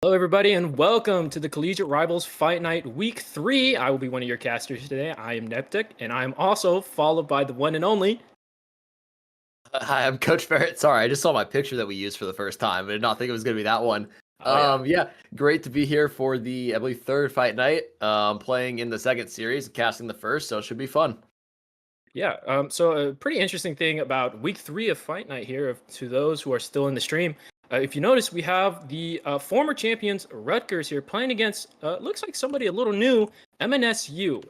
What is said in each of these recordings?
Hello, everybody, and welcome to the Collegiate Rivals Fight Night Week 3. I will be one of your casters today. I am Neptic, and I am also followed by the one and only. Hi, I'm Coach Barrett. Sorry, I just saw my picture that we used for the first time. I did not think it was going to be that one. Yeah, great to be here for the, I believe, third fight night. Playing in the second series, casting the first, so it should be fun. So a pretty interesting thing about Week 3 of Fight Night here, to those who are still in the stream. If you notice, we have the former champions Rutgers here playing against, looks like somebody a little new, MNSU.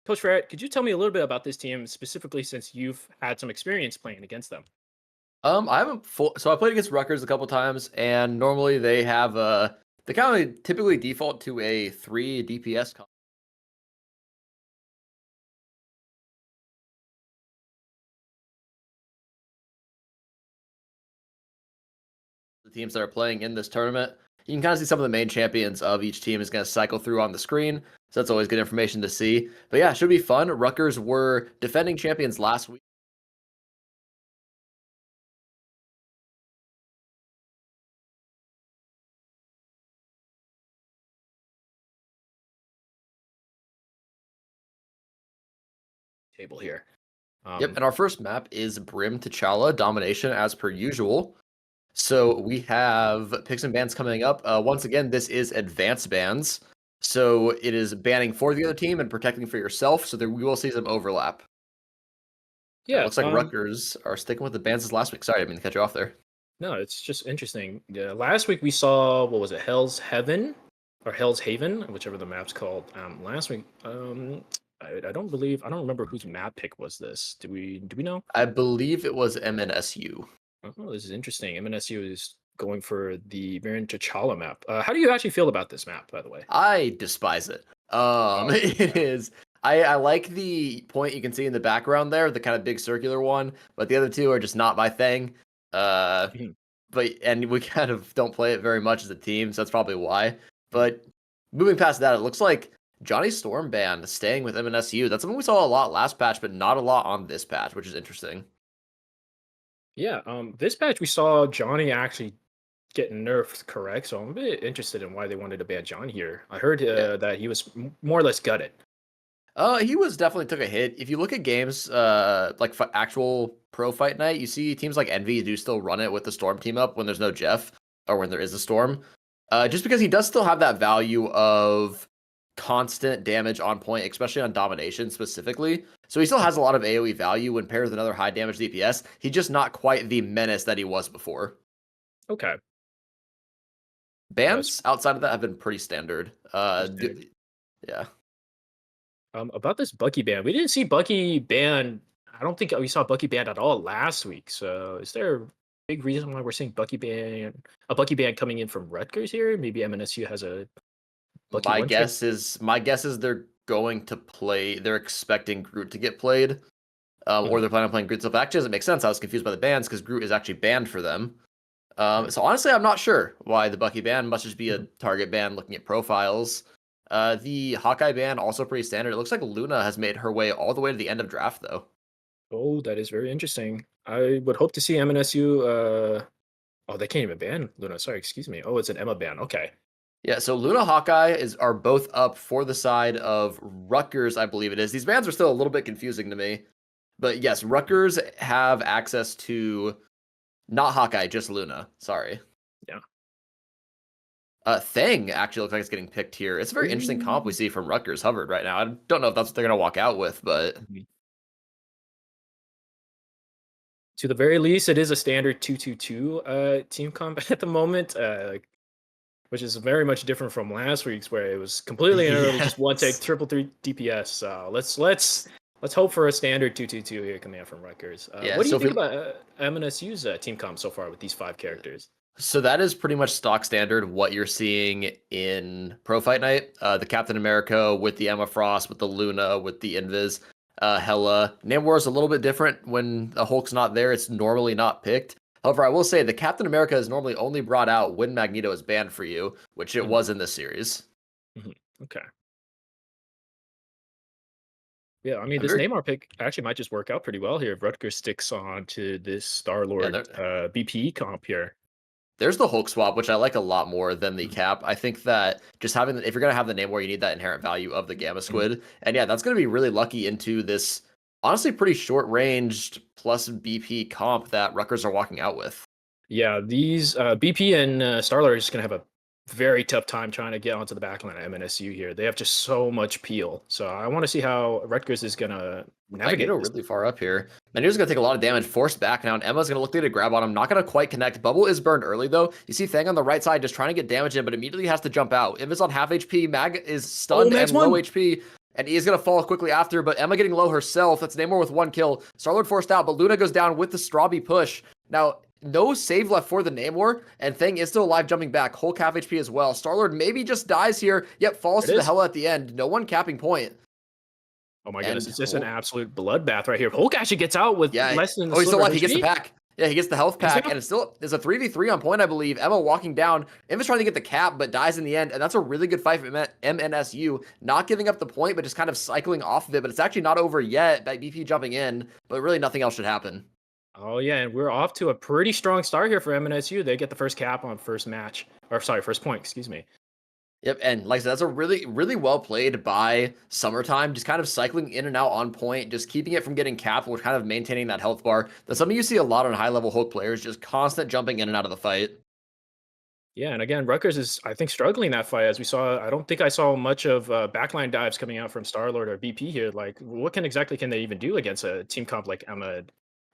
Coach Barrett, could you tell me a little bit about this team, specifically since you've had some experience playing against them? I haven't so I played against Rutgers a couple times, and normally they have they kind of typically default to a 3 DPS. The teams that are playing in this tournament, you can kind of see some of the main champions of each team is going to cycle through on the screen. So that's always good information to see. But yeah, it should be fun. Rutgers were defending champions last week. Table here. Yep, and our first map is Brim T'Challa Domination as per usual. So we have picks and bans coming up. Once again, this is advanced bans. So it is banning for the other team and protecting for yourself. So there we will see some overlap. Yeah, It looks like Rutgers are sticking with the bans as last week. Sorry, I didn't mean to cut you off there. No, it's just interesting. Last week we saw, what was it, Hell's Heaven or Hell's Haven, whichever the map's called. Last week, I don't remember whose map pick was this. Do we know? I believe it was MNSU. Oh, this is interesting. MNSU is going for the Baron T'Challa map. How do you actually feel about this map, by the way? I despise it. It is. I like the point you can see in the background there, the kind of big circular one, but the other two are just not my thing. And we kind of don't play it very much as a team, so that's probably why. But moving past that, it looks like Johnny Stormband staying with MNSU. That's something we saw a lot last patch, but not a lot on this patch, which is interesting. Yeah, this patch we saw Johnny actually get nerfed, correct? So I'm a bit interested in why they wanted to ban John here. I heard that he was more or less gutted. He was definitely took a hit. If you look at games, like actual pro fight night, you see teams like Envy do still run it with the Storm team up when there's no Jeff or when there is a Storm. Just because he does still have that value of constant damage on point, especially on domination specifically. So he still has a lot of AoE value when paired with another high damage DPS. He's just not quite the menace that he was before. Okay. Bans outside of that have been pretty standard. Yeah. About this Bucky ban, we didn't see Bucky ban. I don't think we saw Bucky ban at all last week. So is there a big reason why we're seeing Bucky ban coming in from Rutgers here? Maybe MNSU has a Bucky my guess is they're going to play. They're expecting Groot to get played, or they're planning on playing Groot. So actually, doesn't make sense. I was confused by the bans because Groot is actually banned for them. So honestly, I'm not sure why the Bucky ban must just be a target ban looking at profiles. The Hawkeye ban also pretty standard. It looks like Luna has made her way all the way to the end of draft, though. Oh, that is very interesting. I would hope to see MNSU. Oh, they can't even ban Luna. Sorry, excuse me. Oh, it's an Emma ban. Okay. Yeah, so Luna Hawkeye are both up for the side of Rutgers, I believe it is. These bans are still a little bit confusing to me. But yes, Rutgers have access to not Hawkeye, just Luna. Sorry. Yeah. Thang actually looks like it's getting picked here. It's a very interesting comp we see from Rutgers Hubbard right now. I don't know if that's what they're going to walk out with, but... To the very least, it is a standard 2-2-2 team comp at the moment, which is very much different from last week's where it was completely and utterly just one take, 3 DPS. So let's hope for a standard 2-2-2 here coming out from Rutgers. What do you think about MNSU's team comp so far with these 5 characters? So that is pretty much stock standard what you're seeing in Pro Fight Night. The Captain America with the Emma Frost, with the Luna, with the Invis, Hela. Namor is a little bit different when the Hulk's not there. It's normally not picked. However, I will say the Captain America is normally only brought out when Magneto is banned for you, which it was in this series. Okay. Yeah, I mean, this Neymar pick actually might just work out pretty well here if Rutgers sticks on to this Star-Lord BP comp here. There's the Hulk swap, which I like a lot more than the cap. I think that just having, if you're going to have the Namor, you need that inherent value of the Gamma Squid. And yeah, that's going to be really lucky into this honestly pretty short-ranged plus BP comp that Rutgers are walking out with. Yeah, these BP and Starlord are just going to have a very tough time trying to get onto the backline of MNSU here. They have just so much peel. So I want to see how Rutgers is going to navigate Magneto this. really far up here. Magneto's going to take a lot of damage, forced back now, and Emma's going to look to grab on him. Not going to quite connect. Bubble is burned early, though. You see Fang on the right side just trying to get damage in, but immediately has to jump out. If it's on half HP, Mag is stunned and low HP, and he is going to fall quickly after, but Emma getting low herself. That's Namor with 1 kill. Starlord forced out, but Luna goes down with the Strawby push. Now, no save left for the Namor, and Thing is still alive jumping back. Hulk half HP as well. Starlord maybe just dies here, yet falls to the Hella at the end. No one capping point. Oh my goodness, it's just an absolute bloodbath right here. Hulk actually gets out with less than he's still alive. He gets the pack. Yeah, he gets the health pack, and there's a 3v3 on point, I believe. Emma walking down. Emma's trying to get the cap, but dies in the end, and that's a really good fight for MNSU. Not giving up the point, but just kind of cycling off of it, but it's actually not over yet by BP jumping in, but really nothing else should happen. Oh yeah, and we're off to a pretty strong start here for MNSU. They get the first cap on first point, excuse me. Yep, and like I said, that's a really, really well played by Summertime, just kind of cycling in and out on point, just keeping it from getting capped, while kind of maintaining that health bar. That's something you see a lot on high-level Hulk players, just constant jumping in and out of the fight. Yeah, and again, Rutgers is, I think, struggling that fight. As we saw, I don't think I saw much of backline dives coming out from Starlord or BP here. Like, what exactly can they even do against a team comp like Emma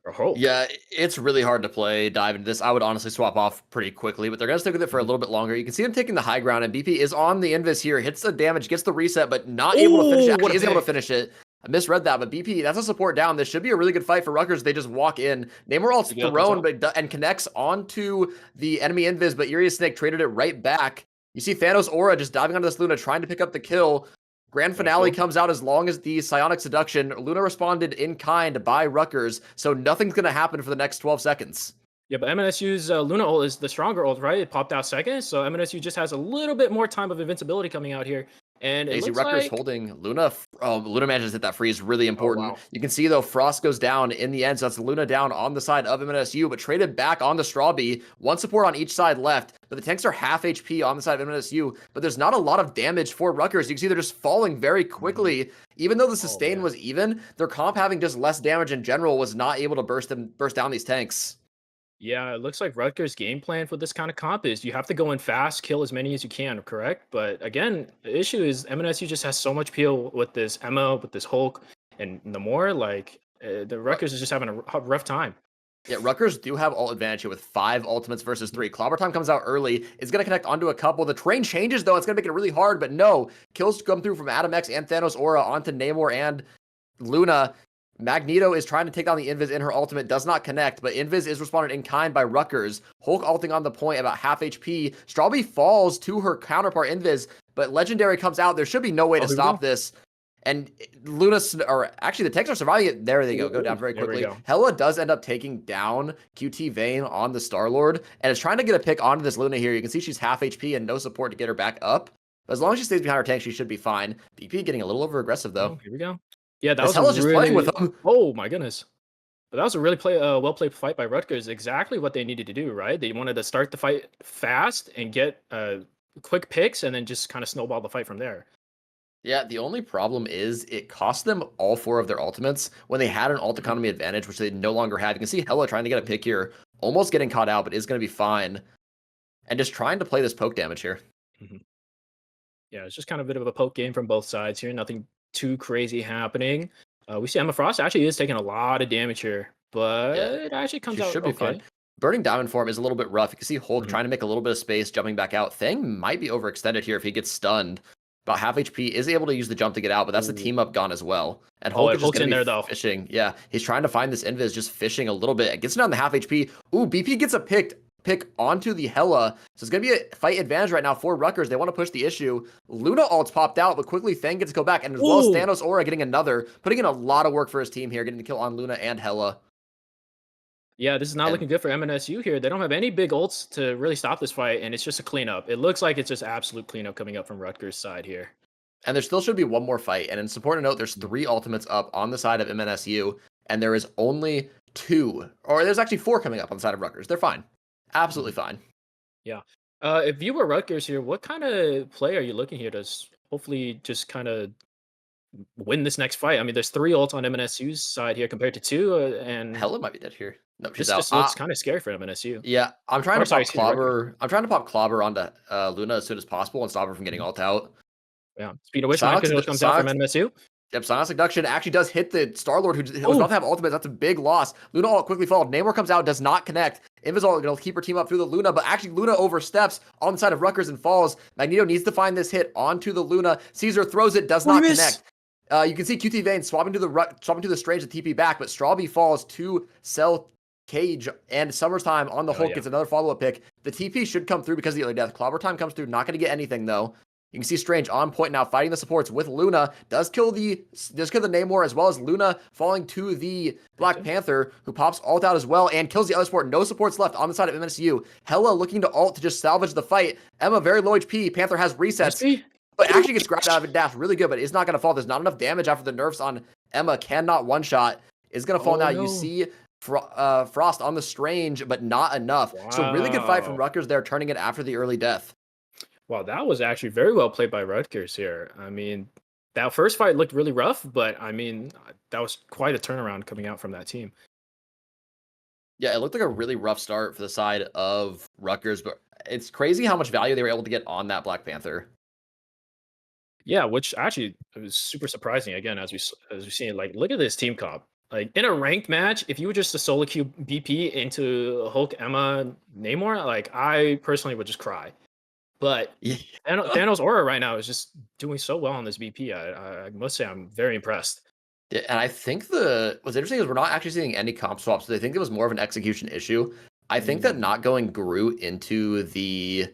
or Hulk? Yeah, it's really hard to play dive into this. I would honestly swap off pretty quickly, but they're going to stick with it for a little bit longer. You can see him taking the high ground, and BP is on the invis here, hits the damage, gets the reset, but not able to finish it. Actually, is able to finish it. I misread that, but BP, that's a support down. This should be a really good fight for Rutgers. They just walk in. Namor ult's thrown and connects onto the enemy invis, but Urias Snake traded it right back. You see Thanos Aura just diving onto this Luna, trying to pick up the kill. Grand finale comes out as long as the Psionic Seduction. Luna responded in kind by Rutgers, so nothing's going to happen for the next 12 seconds. Yeah, but MNSU's Luna ult is the stronger ult, right? It popped out second, so MNSU just has a little bit more time of invincibility coming out here. And it looks Rutgers like holding Luna. Luna manages to hit that freeze, really important. Wow. You can see, though, Frost goes down in the end, so that's Luna down on the side of MNSU, but traded back on the Strawby. One support on each side left, but the tanks are half HP on the side of MNSU, but there's not a lot of damage for Rutgers. You can see they're just falling very quickly. Even though the sustain was even, their comp having just less damage in general was not able to burst down these tanks. Yeah, it looks like Rutgers' game plan for this kind of comp is you have to go in fast, kill as many as you can, correct? But again, the issue is MNSU just has so much peel with this Emma, with this Hulk, and the more, like, the Rutgers is just having a rough time. Yeah, Rutgers do have ult advantage here with 5 ultimates versus 3. Clobber Time comes out early. It's going to connect onto a couple. The terrain changes, though. It's going to make it really hard, but no. Kills come through from Adam X and Thanos Aura onto Namor and Luna. Magneto is trying to take down the Invis in her ultimate, does not connect, but Invis is responded in kind by Rutgers. Hulk ulting on the point, about half HP. Strawby falls to her counterpart Invis, but Legendary comes out. There should be no way to stop this. And Luna, or actually the tanks are surviving it. There they go down very quickly. Hella does end up taking down QT Vayne on the Star-Lord, and is trying to get a pick onto this Luna here. You can see she's half HP and no support to get her back up. But as long as she stays behind her tank, she should be fine. BP getting a little over aggressive though. Here we go. Yeah, that was Hella's just playing with them. Oh my goodness. But that was a really well played fight by Rutgers. Exactly what they needed to do, right? They wanted to start the fight fast and get quick picks, and then just kind of snowball the fight from there. Yeah, the only problem is it cost them all 4 of their ultimates when they had an ult economy advantage, which they no longer have. You can see Hella trying to get a pick here, almost getting caught out, but is going to be fine. And just trying to play this poke damage here. Yeah, it's just kind of a bit of a poke game from both sides here. Nothing too crazy happening. We see Emma Frost actually is taking a lot of damage here, but it actually comes out okay. Fine. Burning Diamond form is a little bit rough. You can see Hulk trying to make a little bit of space, jumping back out. Thing might be overextended here if he gets stunned. About half HP, is able to use the jump to get out, but that's the team up gone as well. And Hulk is just going to be fishing. Yeah, he's trying to find this Invis, just fishing a little bit. It gets down the half HP. Ooh, BP gets a pick onto the Hella. So it's going to be a fight advantage right now for Rutgers. They want to push the issue. Luna ult's popped out, but quickly Thang gets to go back. And as well as Thanos Aura getting another, putting in a lot of work for his team here, getting the kill on Luna and Hella. Yeah, this is not looking good for MNSU here. They don't have any big ults to really stop this fight, and it's just a cleanup. It looks like it's just absolute cleanup coming up from Rutgers' side here. And there still should be one more fight. And it's important to note there's 3 ultimates up on the side of MNSU, and there is only 2, or there's actually 4 coming up on the side of Rutgers. They're fine. Absolutely fine. Yeah. If you were Rutgers here, what kind of play are you looking here to hopefully just kind of win this next fight? I mean, there's 3 ults on MNSU's side here compared to 2, and Hella might be dead here. No, she's this out. just looks kind of scary for MNSU. Yeah, I'm trying Or to sorry, pop excuse me, Rutgers. clobber. I'm trying to pop clobber onto Luna as soon as possible and stop her from getting Mhm. ult out. Yeah. Speaking of which, Sonic, Micah comes out from MNSU. Yep, Sonic Seduction actually does hit the Star-Lord, who was about Oh, to have ultimate. That's a big loss. Luna ult quickly followed. Namor comes out, does not connect. Invisol going to keep her team up through the Luna, but actually Luna oversteps on the side of Rutgers and falls. Magneto needs to find this hit onto the Luna. Caesar throws it, does oh, you not miss. connect. You can see QT Vayne swapping to the Strange to TP back, but Strawby falls to Cell Cage, and Summertime on the Oh, Hulk yeah. gets another follow-up pick. The TP should come through because of the early death. Clobber time comes through, not going to get anything though. You can see Strange on point now, fighting the supports with Luna. Does kill the Namor, as well as Luna falling to the Black Panther, who pops ult out as well and kills the other support. No supports left on the side of MSU. Hella looking to ult to just salvage the fight. Emma very low HP. Panther has resets, SP? but actually gets grabbed out of it. Dash really good, but is not going to fall. There's not enough damage after the nerfs on Emma. Cannot one shot. Is going to fall Oh, now. You no. see Frost on the Strange, but not enough. So really good fight from Wow. Rutgers there, turning it after the early death. Wow, that was actually very well played by Rutgers here. I mean, that first fight looked really rough, but I mean, that was quite a turnaround coming out from that team. Yeah, it looked like a really rough start for the side of Rutgers, but it's crazy how much value they were able to get on that Black Panther. Yeah, which actually was super surprising. Again, as we see, like, look at this team comp. Like in a ranked match, if you were just to solo queue BP into Hulk, Emma, Namor, like I personally would just cry. But Yeah. Thanos Aura right now is just doing so well on this BP. I must say I'm very impressed. Yeah, and I think what's interesting is we're not actually seeing any comp swaps. So I think it was more of an execution issue. I think that not going Groot into the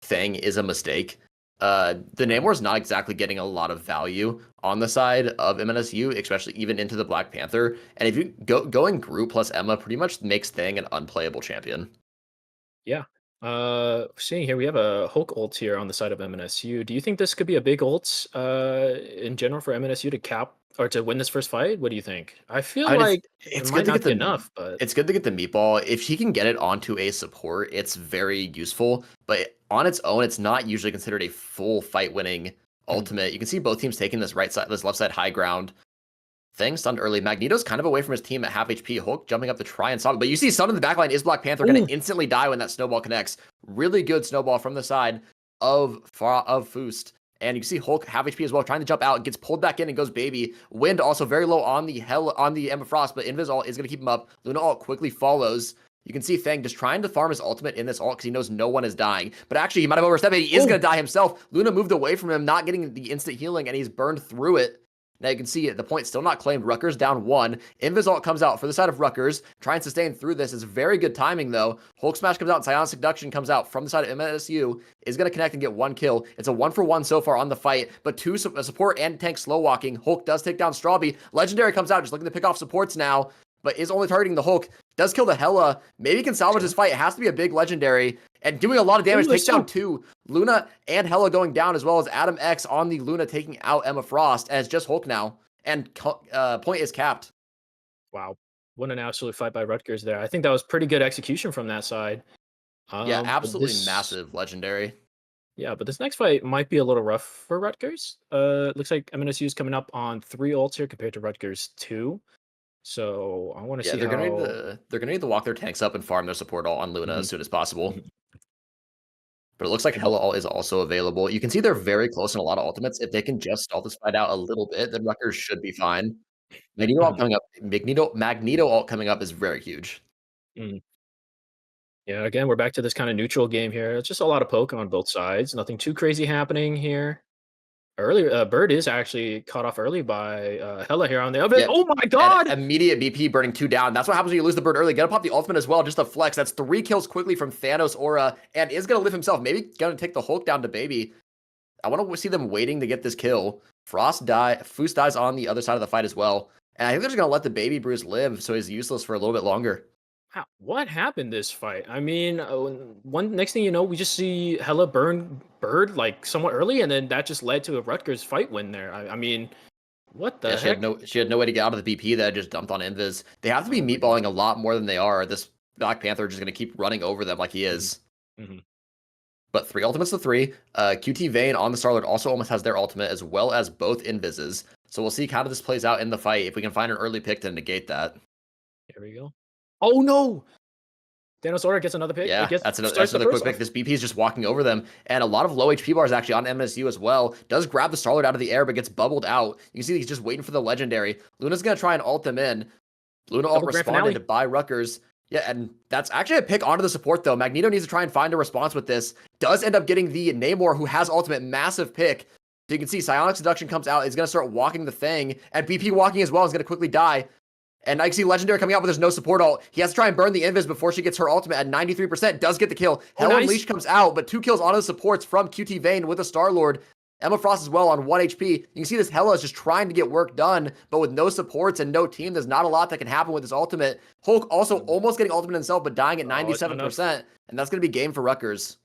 thing is a mistake. The Namor is not exactly getting a lot of value on the side of MNSU, especially even into the Black Panther. And if you going Groot plus Emma pretty much makes Thing an unplayable champion. Yeah. Seeing here, we have a Hulk ult here on the side of MNSU. Do you think this could be a big ult in general for MNSU to cap or to win this first fight? What do you think? I feel I mean, like it it's good might to get not be the enough, but it's good to get the meatball. If she can get it onto a support, it's very useful. But on its own, it's not usually considered a full fight winning hmm, ultimate. You can see both teams taking this left side high ground. Thing stunned early. Magneto's kind of away from his team at half HP. Hulk jumping up to try and stop it. But you see Sun in the backline is Black Panther going ooh, to instantly die when that snowball connects. Really good snowball from the side of Foost. And you can see Hulk half HP as well, trying to jump out, gets pulled back in and goes baby. Wind also very low on the Emma Frost, but Invis ult is going to keep him up. Luna ult quickly follows. You can see Thang just trying to farm his ultimate in this ult because he knows no one is dying. But actually, he might have overstepped it. He is going to die himself. Luna moved away from him, not getting the instant healing, and he's burned through it. Now you can see the point still not claimed. Rutgers down 1. Invis ult comes out for the side of Rutgers. Try and sustain through this is very good timing though. Hulk Smash comes out and Psionic Seduction comes out from the side of MSU. Is going to connect and get 1 kill. It's a 1-for-1 so far on the fight, but 2 support and tank slow walking. Hulk does take down Strawby. Legendary comes out just looking to pick off supports now, but is only targeting the Hulk. Does kill the Hela. Maybe can salvage this fight. It has to be a big Legendary. And doing a lot of damage. ooh, Takes there's down 2. 2. Luna and Hela going down, as well as Adam X on the Luna taking out Emma Frost. And it's just Hulk now. And point is capped. Wow, what an absolute fight by Rutgers there. I think that was pretty good execution from that side. Yeah, But absolutely this, massive Legendary. yeah, but this next fight might be a little rough for Rutgers. Looks like MNSU is coming up on 3 ults here compared to Rutgers 2. So I want to Yeah, see they're gonna need how. to they're gonna need to walk their tanks up and farm their support all on Luna Mhm, as soon as possible. mhm. But it looks like Well, Hela is also available. You can see they're very close in a lot of ultimates. If they can just stall this fight out a little bit, then Rutgers should be fine. Magneto ult mhm, coming up. Magneto ult coming up is very huge. mhm. Yeah, again, we're back to this kind of neutral game here. It's just a lot of poke on both sides. Nothing too crazy happening here. Earlier, Bird is actually caught off early by Hella here on the other. Yeah, Oh my and god! immediate BP burning 2 down. That's what happens when you lose the bird early. Gotta pop the ultimate as well, just a flex. That's 3 kills quickly from Thanos Aura, and is gonna live himself. Maybe gonna take the Hulk down to baby. I want to see them waiting to get this kill. Frost Foos dies on the other side of the fight as well. And I think they're just gonna let the baby Bruce live, so he's useless for a little bit longer. What happened this fight? I mean, one next thing you know, we just see Hella burn Bird like somewhat early, and then that just led to a Rutgers fight win there. I mean, what Yeah, the heck? she had no way to get out of the BP that just dumped on Invis. They have to be Oh my god. meatballing a lot more than they are. This Black Panther just gonna keep running over them like he Mhm, is. mhm. but 3 ultimates to 3. QT Vayne on the Starlord also almost has their ultimate, as well as both Invises. So we'll see how this plays out in the fight, if we can find an early pick to negate that. Here we go. Oh, no! Danosaur gets another pick. Yeah, that's Starts the another quick first pick. off. This BP is just walking over them, and a lot of low HP bars actually on MSU as well. Does grab the Starlord out of the air, but gets bubbled out. You can see he's just waiting for the Legendary. Luna's going to try and ult them in. Luna ult Double grand finale. responded by Rutgers. Yeah, and that's actually a pick onto the support, though. Magneto needs to try and find a response with this. Does end up getting the Namor, who has ultimate, massive pick. So you can see Psionic Seduction comes out. He's going to start walking the thing, and BP walking as well is going to quickly die. And I can see Legendary coming out, but there's no support ult. He has to try and burn the Invis before she gets her ultimate at 93%. Does get the kill. Hell Unleashed comes out, but 2 kills onto the supports from QT Vayne with a Star-Lord. Emma Frost as well on 1 HP. You can see this Hela is just trying to get work done, but with no supports and no team, there's not a lot that can happen with this ultimate. Hulk also almost getting ultimate himself, but dying at 97%. And that's going to be game for Rutgers.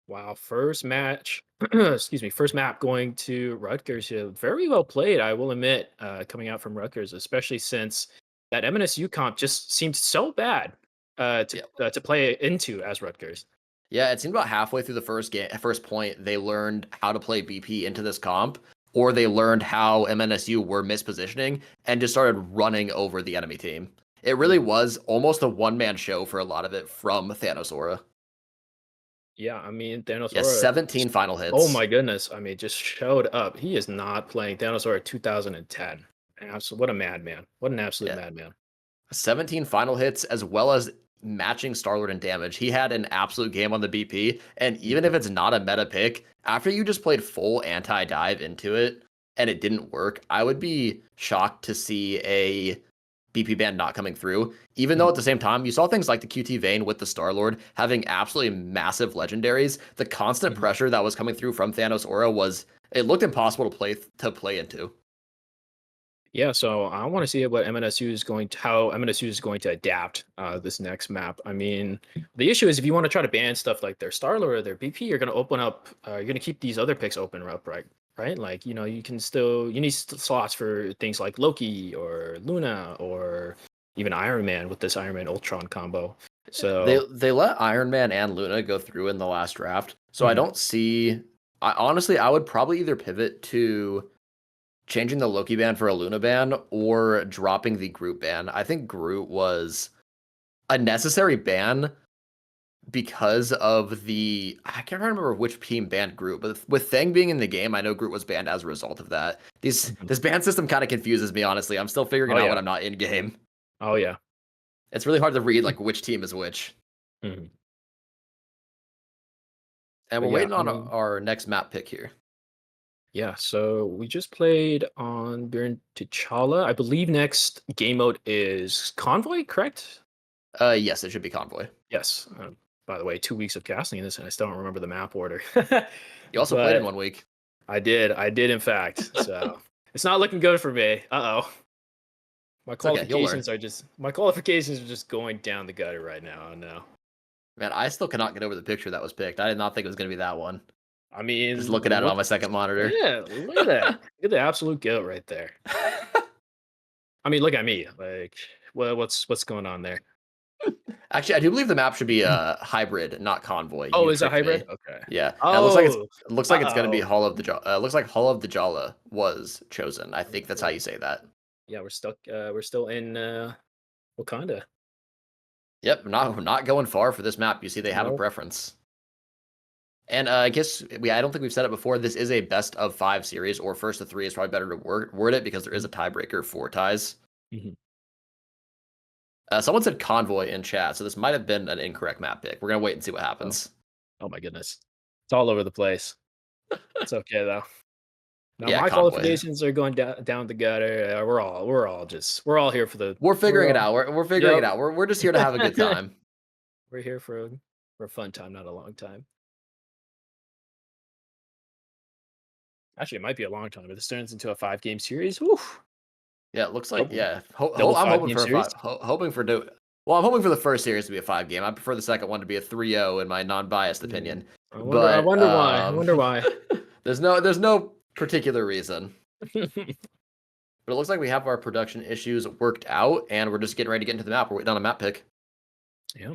Wow, first match, excuse me, first map going to Rutgers here. Very well played, I will admit, coming out from Rutgers, especially since that MNSU comp just seemed so bad to play into as Rutgers. Yeah, it seemed about halfway through the first point, they learned how to play BP into this comp, or they learned how MNSU were mispositioning and just started running over the enemy team. It really was almost a one-man show for a lot of it from Thanosora. Yeah, I mean, Thanosora. Yeah, 17 final hits. Oh my goodness. I mean, just showed up. He is not playing Thanosora 2010. What a madman. What an absolute madman. 17 final hits, as well as matching Starlord in damage. He had an absolute game on the BP, and even if it's not a meta pick, after you just played full anti-dive into it and it didn't work, I would be shocked to see a BP ban not coming through, even though at the same time, you saw things like the QT Vayne with the Star-Lord having absolutely massive legendaries. The constant pressure that was coming through from Thanosora it looked impossible to play into. Yeah, so I want to see how MNSU is going to adapt this next map. I mean, the issue is if you want to try to ban stuff like their Starlord or their BP, you're going to open up, you're going to keep these other picks open up, right? Like, you need slots for things like Loki or Luna or even Iron Man with this Iron Man Ultron combo. So they let Iron Man and Luna go through in the last draft. So I don't see. Honestly, I would probably either pivot to changing the Loki ban for a Luna ban or dropping the Groot ban. I think Groot was a necessary ban because of I can't remember which team banned Groot, but with Thang being in the game, I know Groot was banned as a result of that. This ban system kind of confuses me, honestly. I'm still figuring out when I'm not in game. Oh yeah. It's really hard to read like which team is which. Mm-hmm. And we're waiting on our next map pick here. Yeah, so we just played on Baron T'Challa. I believe next game mode is Convoy, correct? Yes, it should be Convoy. Yes. By the way, 2 weeks of casting this, and I still don't remember the map order. You also played in 1 week. I did in fact. So it's not looking good for me. Uh-oh. My qualifications are just going down the gutter right now. No. Man, I still cannot get over the picture that was picked. I did not think it was going to be that one. I mean, just looking at it on my second monitor. Yeah, look at that. Look at the absolute goat right there. I mean, look at me. Like, what's going on there? Actually, I do believe the map should be a hybrid, not Convoy. Oh, is it hybrid? Okay. Yeah. Oh, it looks like it's going to be Hall of the Jala. Looks like Hall of the Jala was chosen. I think that's how you say that. Yeah, we're stuck. We're still in Wakanda. Yep, not going far for this map. You see, they have a preference. And I guess I don't think we've said it before. This is a best of 5 series, or first to 3 is probably better to word it because there is a tiebreaker for ties. Mm-hmm. Someone said Convoy in chat, so this might have been an incorrect map pick. We're gonna wait and see what happens. Oh my goodness, it's all over the place. It's okay though. Now yeah, my Convoy. qualifications are going down the gutter. We're all here for the. We're figuring it out. We're figuring it out. We're just here to have a good time. We're here for a fun time, not a long time. Actually, it might be a long time, but this turns into a 5-game series. Oof. Yeah, it looks like I'm hoping for I'm hoping for the first series to be a 5-game. I prefer the second one to be a 3-0 in my non-biased opinion. I wonder why. There's no particular reason. But it looks like we have our production issues worked out, and we're just getting ready to get into the map. We're waiting on a map pick. Yeah.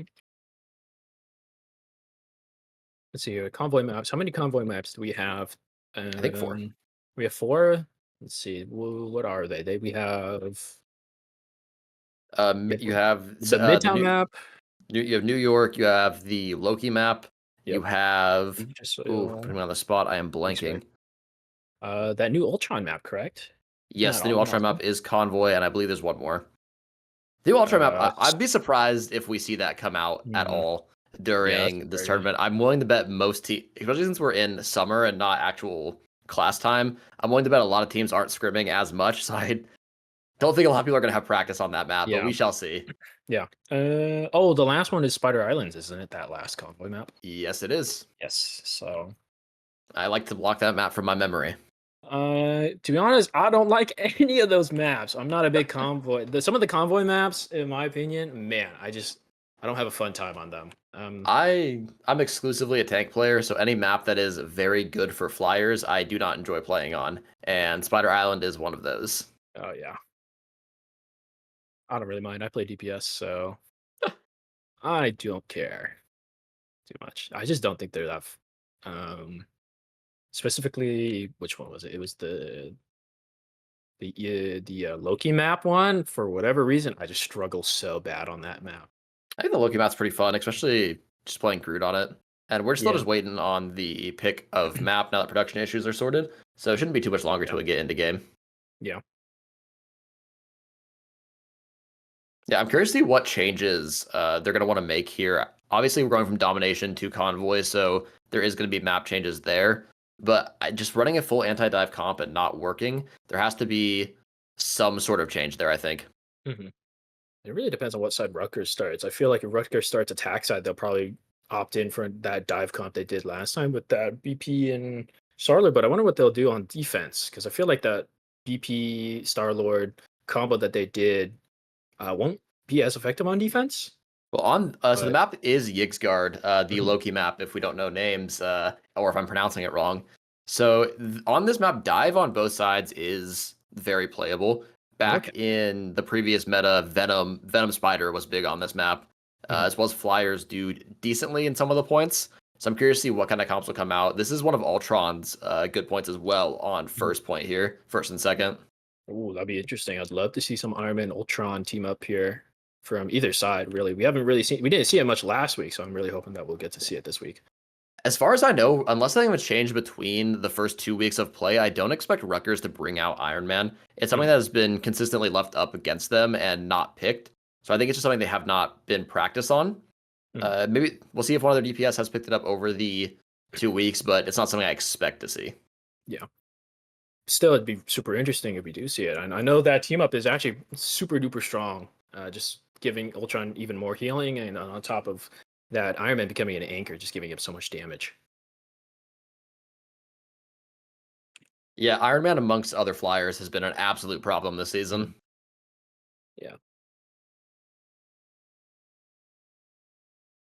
let's see here. Convoy maps. How many convoy maps do we have? I think 4. We have 4. Let's see. What are they? We have You have the Midtown New map. you have New York, you have the Loki map, you Yep. have You just putting me on the spot, I am that's right. blanking. That new Ultron map, correct? Isn't Yes, that the new Ultron awesome? map is Convoy, and I believe there's one more. The new Ultron map, S- I'd be surprised if we see that come out at hmm, all yeah, that's during this very good. tournament. I'm willing to bet most teams, especially since we're in summer and not actual class time, I'm willing to bet a lot of teams aren't scrimming as much, so I don't think a lot of people are going to have practice on that map, but Yeah, we shall see. yeah. Oh, the last one is Spider Islands, isn't it? That last convoy map. Yes, it is. Yes. So, I like to block that map from my memory. to be honest, I don't like any of those maps. I'm not a big convoy. Some of the convoy maps, in my opinion, man, I don't have a fun time on them. I'm exclusively a tank player, so any map that is very good for flyers, I do not enjoy playing on, and Spider Island is one of those. Oh yeah, I don't really mind. I play DPS, so I don't care too much. I just don't think they're that. Specifically, which one was it? It was the Loki map one. For whatever reason, I just struggle so bad on that map. I think the Loki map's pretty fun, especially just playing Groot on it. And we're still Yeah, just waiting on the pick of map now that production issues are sorted, so it shouldn't be too much longer yeah, till we get into game. yeah. Yeah, I'm curious to see what changes they're going to want to make here. Obviously, we're going from domination to convoy, so there is going to be map changes there. But just running a full anti-dive comp and not working, there has to be some sort of change there, I think. Hmm. It really depends on what side Rutgers starts. I feel like if Rutgers starts attack side, they'll probably opt in for that dive comp they did last time with that BP and Starlord. But I wonder what they'll do on defense because I feel like that BP Starlord combo that they did won't be as effective on defense. Well, so the But map is Yixgard, the mhm, Loki map, if we don't know names, or if I'm pronouncing it wrong. So on this map, dive on both sides is very playable. okay. Back in the previous meta, Venom Spider was big on this map, Mhm, as well as Flyers do decently in some of the points. So I'm curious to see what kind of comps will come out. This is one of Ultron's good points as well on mhm. first point here, first and second. Ooh, that'd be interesting. I'd love to see some Iron Man Ultron team up here from either side. Really, we didn't see it much last week, so I'm really hoping that we'll get to see it this week. As far as I know, unless something was changed between the first 2 weeks of play, I don't expect Rutgers to bring out Iron Man. It's something Mhm, that has been consistently left up against them and not picked. So I think it's just something they have not been practiced on. mhm. Maybe we'll see if one of their DPS has picked it up over the 2 weeks, but it's not something I expect to see. Yeah. Still, it'd be super interesting if we do see it. And I know that team up is actually super duper strong. Just giving Ultron even more healing, and on top of that, Iron Man becoming an anchor, just giving him so much damage. Yeah, Iron Man amongst other flyers has been an absolute problem this Mhm. season. Yeah.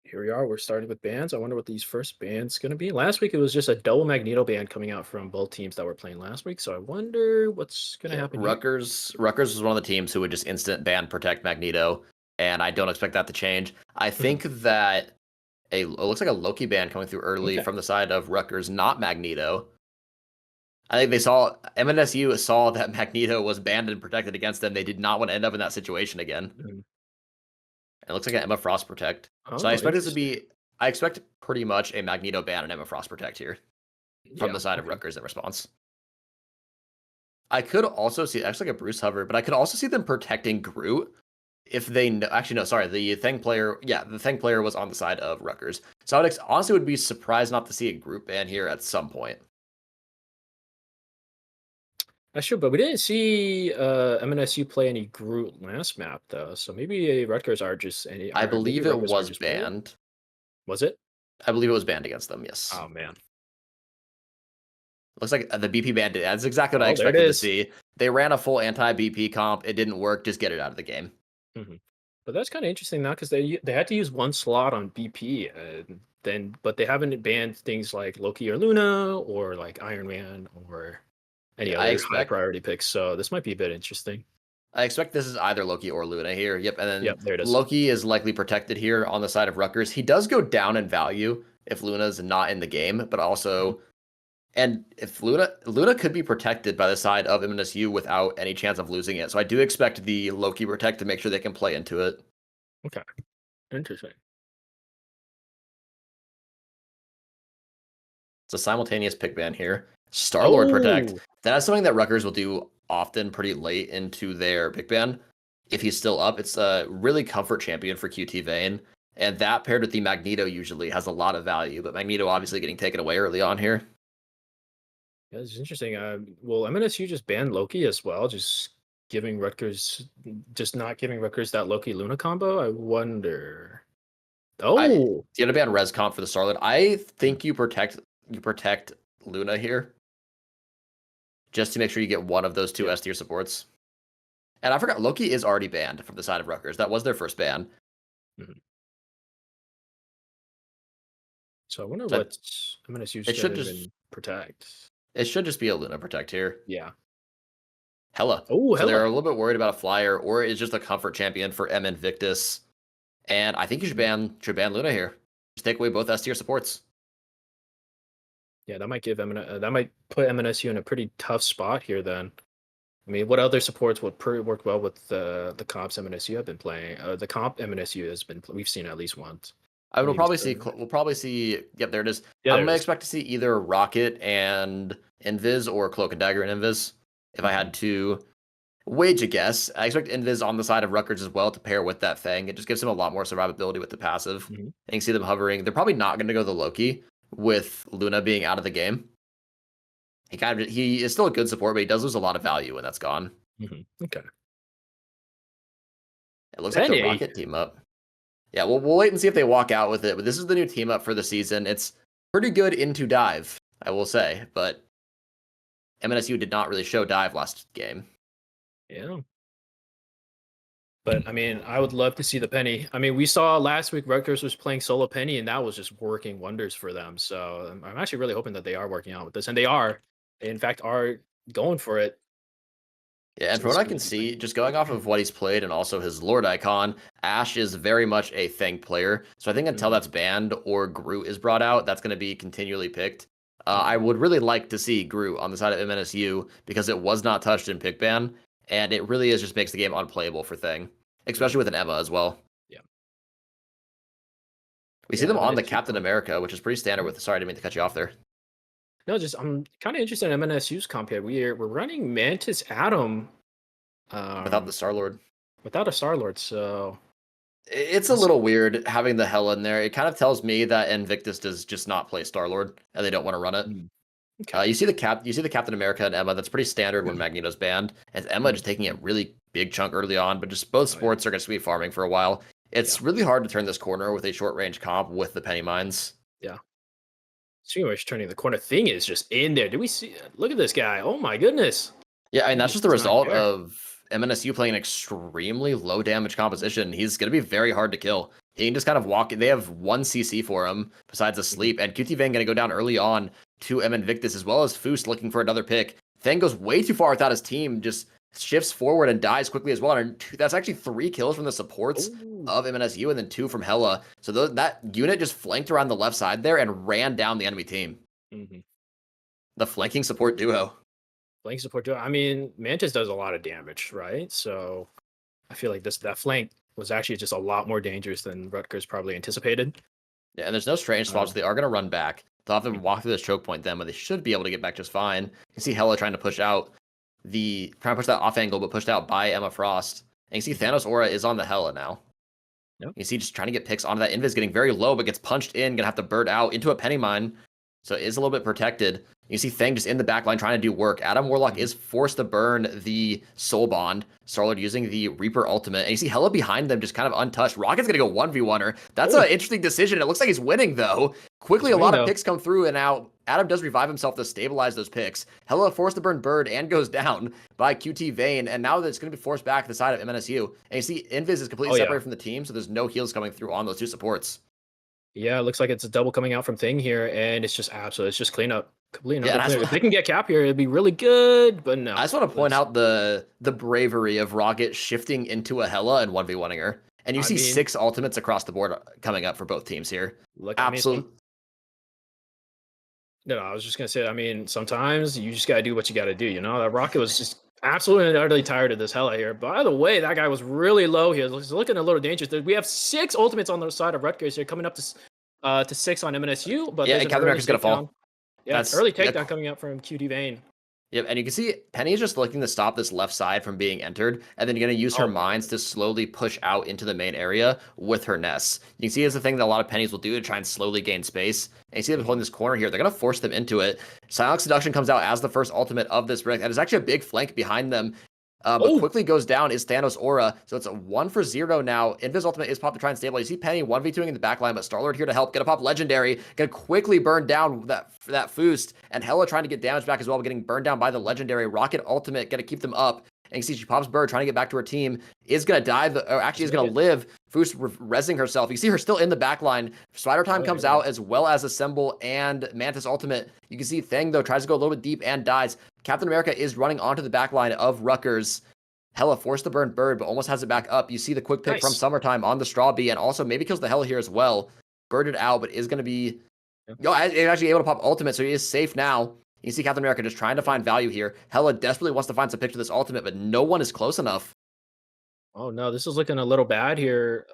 Here we are. We're starting with bands. I wonder what these first bands going to be. Last week it was just a double Magneto band coming out from both teams that were playing last week. So I wonder what's going to Yeah, happen here. Rutgers was one of the teams who would just instant ban protect Magneto, and I don't expect that to change. I Mhm. think that it looks like a Loki ban coming through early Okay. from the side of Rutgers, not Magneto. I think they saw MNSU saw that Magneto was banned and protected against them. They did not want to end up in that situation again. Mhm. It looks like an Emma Frost protect. So Oh, interesting. I expect pretty much a Magneto ban and Emma Frost protect here from Yeah. the side of Okay. Rutgers in response. I could also see actually like a Bruce Hover, but I could also see them protecting Groot if they know, actually no, sorry, the Thing player, yeah, the Thing player was on the side of Rutgers. So I would honestly would be surprised not to see a group ban here at some point. That's true, but we didn't see MNSU play any Groot last map though. So maybe Rutgers are just any I are maybe believe it Rutgers are was just better. banned. Was it? I believe it was banned against them. Yes. Oh man. Looks like the BP ban did. That's exactly what I Oh, there it expected to is. see. They ran a full anti BP comp. It didn't work. Just get it out of the game. Mhm. But that's kind of interesting now because they had to use one slot on BP, then but they haven't banned things like Loki or Luna or like Iron Man or any Yeah, other high priority picks. So this might be a bit interesting. I expect this is either Loki or Luna here. Yep, and then Yep, there it is. Loki is likely protected here on the side of Rutgers. He does go down in value if Luna's not in the game, but also, and if Luna could be protected by the side of MNSU without any chance of losing it. So I do expect the Loki protect to make sure they can play into it. Okay, interesting. It's a simultaneous pick ban here. Star-Lord protect. Oh, That's something that Rutgers will do often pretty late into their pick ban. If he's still up, it's a really comfort champion for QT Vayne. And that paired with the Magneto usually has a lot of value, but Magneto obviously getting taken away early on here. yeah, this is interesting. Will MNSU just ban Loki as well? Just giving Rutgers, just not giving Rutgers that Loki Luna combo? I wonder. Oh, You end up on res comp for the Starlet. I think you protect Luna here, just to make sure you get one of those two S tier supports. And I forgot Loki is already banned from the side of Rutgers. That was their first ban. Mhm. So I wonder So what MNSU's it should gonna just even protect. it should just be a Luna protect here. Yeah. Hella. Oh, So they're a hella. little bit worried about a flyer, or it's just a comfort champion for M Invictus. And I think you should ban Luna here. Just take away both S tier supports. Yeah, that might give that might put MNSU in a pretty tough spot here. Then, I mean, what other supports would work well with the comps MNSU have been playing? The comp MNSU has been we've seen at least once. I will Maybe probably see. Sterling. We'll probably see. Yep, there it is. Yeah, I'm there it gonna is. expect to see either Rocket and Invis or Cloak and Dagger and Invis. If I had to wage a guess, I expect Invis on the side of Rutgers as well to pair with that Fang. It just gives him a lot more survivability with the passive. Mhm. And you can see them hovering. They're probably not going to go the Loki with Luna being out of the game. He is still a good support, but he does lose a lot of value when that's gone. Okay. It looks like the Penny. Rocket team up. Yeah, we'll wait and see if they walk out with it. But this is the new team up for the season. It's pretty good into dive, I will say. But MNSU did not really show dive last game. Yeah. But I mean, I would love to see the Penny. I mean, we saw last week Rutgers was playing solo Penny, and that was just working wonders for them. So I'm actually really hoping that they are working out with this, and they are. They, in fact, are going for it. Yeah, and So from this what I is can interesting. see, just going off of what he's played and also his Lord icon, Ash is very much a Fang player. So I think until that's banned or Groot is brought out, that's going to be continually picked. I would really like to see Groot on the side of MNSU because it was not touched in pick ban, and it really is just makes the game unplayable for Thing, especially with an Emma as well. Yeah. We see them on the MNSU Captain America, which is pretty standard with. Sorry, I didn't mean to cut you off there. No, just I'm kind of interested in MNSU's comp here. We're running Mantis Atom Without the Star Lord, without a Star Lord, so it's a little weird having the Hell in there. It kind of tells me that Invictus does just not play Star Lord, and they don't want to run it. Okay. You see the Captain America and Emma. That's pretty standard when Magneto's banned. And Emma just taking a really big chunk early on, but just both sports are going to be farming for a while. It's really hard to turn this corner with a short range comp with the Penny Mines. Yeah. Speaking of which, turning the corner, Thing is just in there. Do we see? Look at this guy. Oh my goodness. Yeah, and that's just the He's not result there. of MNSU playing an extremely low damage composition. He's going to be very hard to kill. He can just kind of walk. They have one CC for him besides a sleep, and QT Vang going to go down early on to M Invictus as well as Foos looking for another pick. Thang goes way too far without his team, just shifts forward and dies quickly as well. And that's actually 3 kills from the supports of MNSU and then 2 from Hella. So that unit just flanked around the left side there and ran down the enemy team. The flanking support duo. Flank support. I mean, Mantis does a lot of damage, right? So I feel like that flank was actually just a lot more dangerous than Rutgers probably anticipated. Yeah, and there's no strange swaps. They are going to run back. They'll have to walk through this choke point then, but they should be able to get back just fine. You see Hella trying to push that off angle, but pushed out by Emma Frost. And you see Thanos Aura is on the Hella now. Yep. You see just trying to get picks onto that Invis, getting very low, but gets punched in, gonna have to bird out into a Penny Mine. So it is a little bit protected. You see Thang just in the back line trying to do work. Adam Warlock is forced to burn the Soul Bond. Starlord using the Reaper ultimate. And you see Hella behind them just kind of untouched. Rocket's going to go 1v1er. That's an interesting decision. It looks like he's winning, though. Quickly, a lot of picks come through, and now Adam does revive himself to stabilize those picks. Hella forced to burn Bird and goes down by QT Vayne, and now it's going to be forced back to the side of MNSU. And you see Invis is completely separated from the team, so there's no heals coming through on those two supports. Yeah, it looks like it's a double coming out from Thing here, and it's just absolute. It's just cleanup. Completely Yeah, if they can get cap here, it'd be really good, but no. I just want to point out the bravery of Rocket shifting into a Hella and 1v1ing her. And you see 6 ultimates across the board coming up for both teams here. Look, No, I was just gonna say, I mean, sometimes you just gotta do what you gotta do, you know? That Rocket was just absolutely and utterly tired of this hella here. By the way, that guy was really low here. He's looking a little dangerous. We have 6 ultimates on the side of Rutgers here, coming up to 6 on MNSU, but Yeah, there's and an Captain early America's gonna takedown. fall. Yeah, That's early yeah, takedown coming up from QD Vane. yep, and you can see Penny's just looking to stop this left side from being entered, and then you're going to use her Oh my mines to goodness. slowly push out into the main area with her nests. You can see it's the thing that a lot of Pennies will do to try and slowly gain space. And you see them Mhm. holding this corner here. They're going to force them into it. Silent Seduction comes out as the first ultimate of this brick. That is actually a big flank behind them. But Oh, quickly goes down is Thanos Aura. So it's a 1-for-0 now. Invis ultimate is popped to try and stabilize. You see Penny 1v2ing in the back line, but Star-Lord here to help. Gonna pop Legendary. Gonna quickly burn down that Foost. And Hella trying to get damage back as well, but getting burned down by the Legendary. Rocket ultimate. Gonna keep them up. And you see she pops Bird trying to get back to her team. Is gonna die, or actually she's is gonna gonna get. live. Foost rezzing herself. You see her still in the back line. Spider Time Oh my comes out goodness. as well as Assemble and Mantis ultimate. You can see Thang though tries to go a little bit deep and dies. Captain America is running onto the back line of Rutgers. Hella forced to burn Bird, but almost has it back up. You see the quick pick from Nice. Summertime on the Straw Bee, and also maybe kills the Hella here as well. Birded out, but is going to be... Yeah. Yo, actually able to pop ultimate, so he is safe now. You see Captain America just trying to find value here. Hella desperately wants to find some picks of this ultimate, but no one is close enough. Oh no, this is looking a little bad here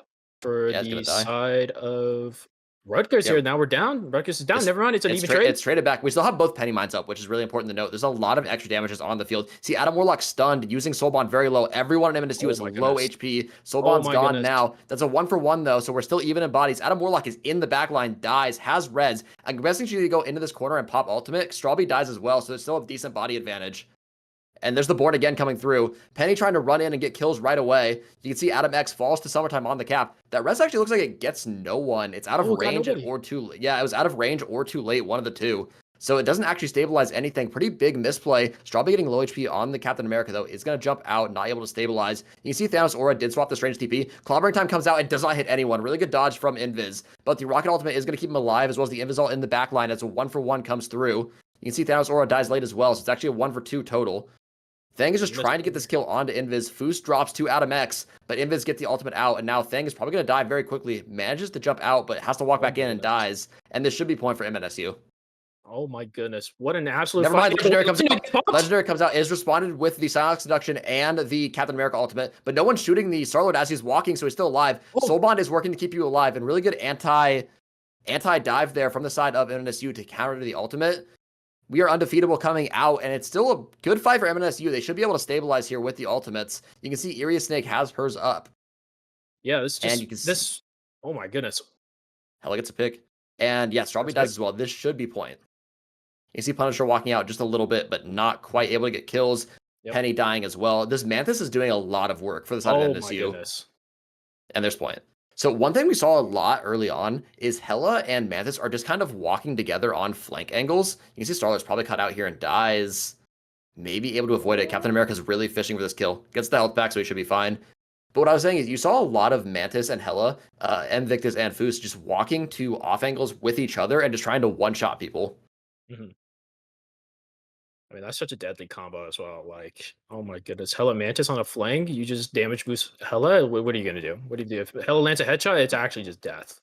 for Yeah, it's going the to die. side of Rutgers here. Yep. Now we're down. Rutgers is down. It's Never mind. It's an it's, even tra- trade. it's traded back. We still have both penny mines up, which is really important to note. There's a lot of extra damages on the field. See, Adam Warlock stunned, using Soul Bond very low. Everyone in MNSU Oh is my low goodness. HP. Soul Oh Bond's my gone goodness. now. That's a 1-for-1 though, so we're still even in bodies. Adam Warlock is in the back line, dies, has reds. I'm guessing she need to go into this corner and pop ultimate. Strawby dies as well, so there's still a decent body advantage. And there's the Born Again coming through. Penny trying to run in and get kills right away. You can see Adam X falls to Summertime on the cap. That res actually looks like it gets no one. It's out of Oh, got range nobody. or too late. Yeah, it was out of range or too late, one of the two. So it doesn't actually stabilize anything. Pretty big misplay. Strawberry getting low HP on the Captain America, though, is going to jump out, not able to stabilize. You can see Thanos Aura did swap the strange TP. Clobbering Time comes out and does not hit anyone. Really good dodge from Invis. But the Rocket Ultimate is going to keep him alive, as well as the Invis ult in the back line as a 1-for-1 comes through. You can see Thanos Aura dies late as well, so it's actually a 1-for-2 total. Thang is just trying to get this kill onto Invis. Foos drops to Adam X, but Invis gets the ultimate out, and now Thang is probably going to die very quickly. Manages to jump out, but has to walk Oh back my in and goodness. dies. And this should be point for MNSU. Oh my goodness. What an absolute Never fight. mind, Legendary comes out. Legendary comes out, is responded with the Silent Seduction and the Captain America ultimate, but no one's shooting the Star-Lord as he's walking, so he's still alive. Oh, Soul Bond is working to keep you alive, and really good anti-dive there from the side of MNSU to counter the ultimate. We are undefeatable coming out, and it's still a good fight for MNSU. They should be able to stabilize here with the ultimates. You can see Iria Snake has hers up. yeah, this And just you can this. Oh my goodness. Hella gets a pick. And yeah, Strawberry dies as well. This should be point. You see Punisher walking out just a little bit, but not quite able to get kills. Yep. Penny dying as well. This Mantis is doing a lot of work for the side of Oh my MSU. goodness. And there's point. So one thing we saw a lot early on is Hella and Mantis are just kind of walking together on flank angles. You can see Starlord's probably cut out here and dies. Maybe able to avoid it. Captain America's really fishing for this kill. Gets the health back, so he should be fine. But what I was saying is you saw a lot of Mantis and Hella, Invictus and Foos just walking to off angles with each other and just trying to one-shot people. Mhm. I mean, that's such a deadly combo as well. Like, oh my goodness. Hella Mantis on a flank, you just damage boost Hella. What are you going to do? What do you do? If Hella lands a headshot, it's actually just death.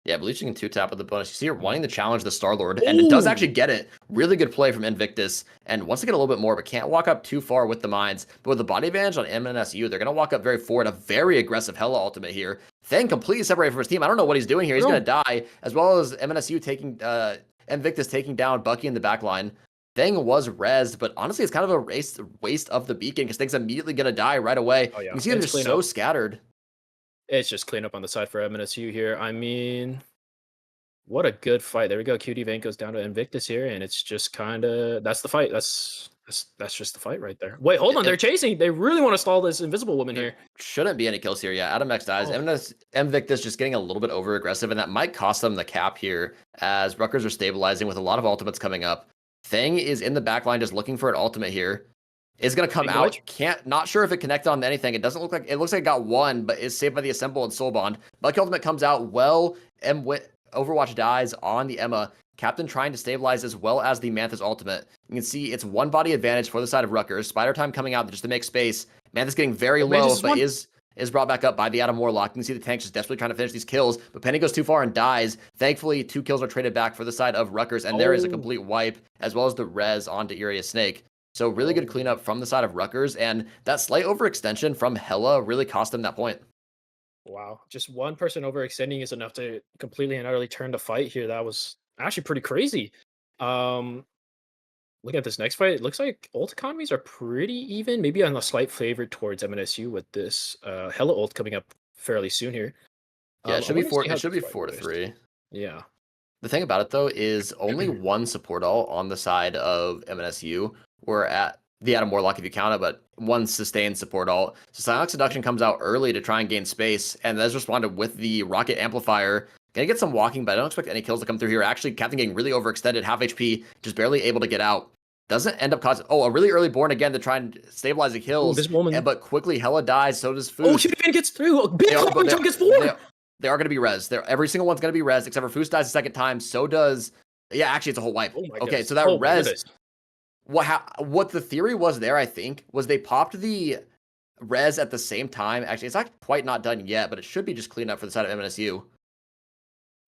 Yeah, Bleaching can 2-tap with the bonus. You see her wanting to challenge the Star-Lord, and it does actually get it. Really good play from Invictus, and wants to get a little bit more, but can't walk up too far with the mines. But with the body advantage on MNSU, they're going to walk up very forward. A very aggressive Hella ultimate here. Thang completely separated from his team. I don't know what he's doing here. He's going to die, as well as MNSU taking, Invictus taking down Bucky in the back line. Thang was rezzed, but honestly, it's kind of a waste of the beacon, because Thang's immediately going to die right away. Oh, yeah. You can see them just so scattered. It's just clean up on the side for MNSU here. I mean, what a good fight. There we go. QD Vane goes down to Invictus here, and it's just kind of that's the fight. That's just the fight right there. Wait, hold on. They're chasing. They really want to stall this invisible woman here. Shouldn't be any kills here. Yeah, Adam X dies. Oh. Invictus just getting a little bit over aggressive, and that might cost them the cap here as Rutgers are stabilizing with a lot of ultimates coming up. Thang is in the back line just looking for an ultimate here. Is going to come out. Not sure if it connected on anything. It doesn't look like it looks like it got one, but is saved by the Assemble and Soul Bond. Bucky ultimate comes out well, and Overwatch dies on the Emma. Captain trying to stabilize as well as the Mantis ultimate. You can see it's one body advantage for the side of Rutgers. Spider Time coming out just to make space. Mantis getting very low, but is is brought back up by the Adam Warlock. You can see the tank just desperately trying to finish these kills, but Penny goes too far and dies. Thankfully, 2 kills are traded back for the side of Rutgers, and there is a complete wipe, as well as the res onto Iria Snake. So really good cleanup from the side of Rutgers, and that slight overextension from Hella really cost them that point. Wow, just one person overextending is enough to completely and utterly turn the fight here. That was actually pretty crazy. Um, Looking at this next fight, it looks like ult economies are pretty even, maybe on a slight favor towards MNSU with this Hella ult coming up fairly soon here. Yeah, it I should be wanna see how 4 to this fight 3. goes. Yeah. The thing about it though is only one support ult on the side of MNSU. We're at the Adam Warlock if you count it, but one sustained support ult. So Silent Seduction comes out early to try and gain space, and that's responded with the Rocket Amplifier. Gonna get some walking, but I don't expect any kills to come through here. Actually, Captain getting really overextended, half HP, just barely able to get out. Doesn't end up causing a really early Born again to try and stabilize the kills. This woman. But quickly Hella dies, so does Foos. Oh, Human gets through. Big jump gets 4. They are going to be res. Every single one's going to be res, except for Foos dies a second time. So does... Yeah, actually, it's a whole wipe. Oh my Okay, goodness. so that res... Goodness. What the theory was there, I think, was they popped the res at the same time. Actually, it's not quite not done yet, but it should be just cleaned up for the side of MNSU.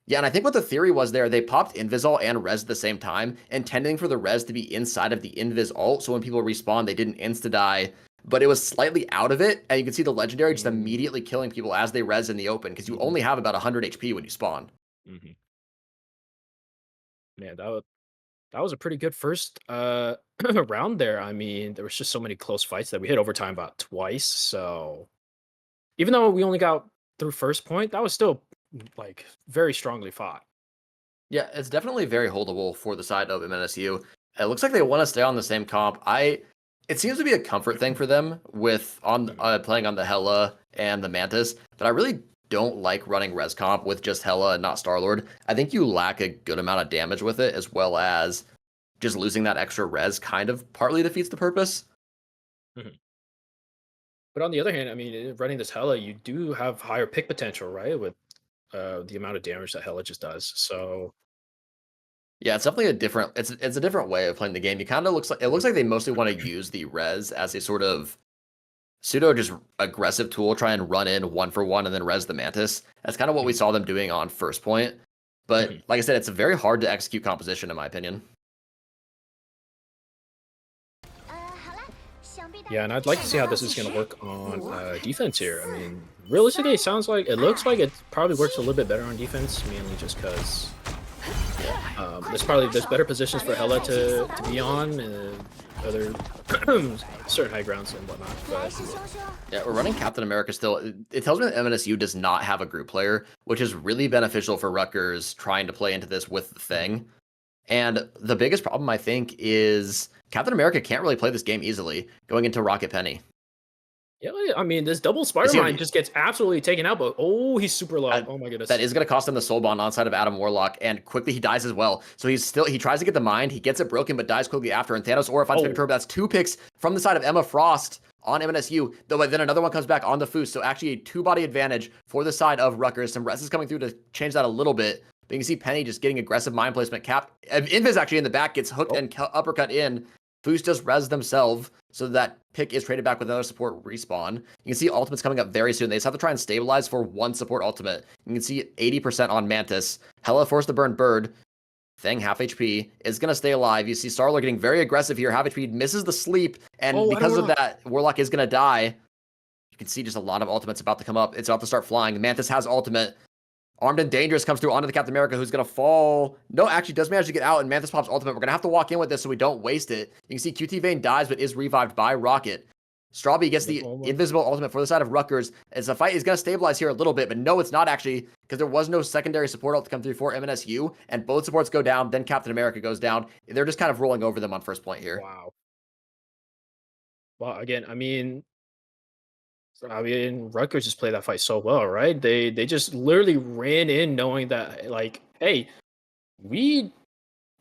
Yeah, and I think what the theory was there, they popped Invis ult and res at the same time, intending for the res to be inside of the Invis ult, so when people respawn, they didn't insta-die, but it was slightly out of it, and you can see the Legendary just immediately killing people as they res in the open, because you only have about 100 HP when you spawn. Man, that was a pretty good first round there. I mean, there was just so many close fights that we hit overtime about twice, so even though we only got through first point, that was still like very strongly fought. Yeah, it's definitely very holdable for the side of MNSU. It looks like they want to stay on the same comp. It seems to be a comfort thing for them with playing on the Hella and the Mantis, but I really don't like running res comp with just Hella and not Starlord. I think you lack a good amount of damage with it, as well as just losing that extra res kind of partly defeats the purpose. But on the other hand, I mean, running this Hella, you do have higher pick potential, right? With the amount of damage that Hella just does. So yeah, it's definitely it's a different way of playing the game. It looks like they mostly want to use the res as a sort of pseudo just aggressive tool, try and run in 1-for-1 and then res the Mantis. That's kind of what we saw them doing on first point. But like I said, it's a very hard to execute composition in my opinion. Yeah, and I'd like to see how this is going to work on defense here. I mean, realistically, it looks like it probably works a little bit better on defense, mainly just because there's better positions for Hella to be on, and other certain high grounds and whatnot. But yeah, we're running Captain America still. It tells me that MNSU does not have a group player, which is really beneficial for Rutgers trying to play into this with the thing. And the biggest problem, I think, is Captain America can't really play this game easily going into Rocket Penny. Yeah, I mean, this double Spider-Man just gets absolutely taken out, but he's super low. Oh my goodness. That is going to cost him the soul bond on side of Adam Warlock, and quickly he dies as well. So he tries to get the mind, he gets it broken, but dies quickly after, and Thanos Aura finds Victor. That's 2 picks from the side of Emma Frost on MNSU, though then another one comes back on the Foos, so actually a 2-body advantage for the side of Rutgers. Some res is coming through to change that a little bit. But you can see Penny just getting aggressive mind placement. Invis actually in the back gets hooked and uppercut in. Foos just res themselves, so that pick is traded back with another support respawn. You can see ultimates coming up very soon. They just have to try and stabilize for one support ultimate. You can see 80% on Mantis. Hella forced to burn Bird. Thing, half HP, is going to stay alive. You see Starlord getting very aggressive here. Half HP misses the sleep, and because of that, Warlock is going to die. You can see just a lot of ultimates about to come up. It's about to start flying. Mantis has ultimate. Armed and Dangerous comes through onto the Captain America, who's going to fall. No, actually does manage to get out, and Mantis pops ultimate. We're going to have to walk in with this so we don't waste it. You can see QT Vayne dies, but is revived by Rocket. Strawby gets the invisible ultimate for the side of Rutgers, as the fight is going to stabilize here a little bit, but no, it's not actually, because there was no secondary support ult to come through for MNSU, and both supports go down, then Captain America goes down. They're just kind of rolling over them on first point here. Wow. Well, again, I mean, Rutgers just played that fight so well, right? They just literally ran in knowing that, like, hey, we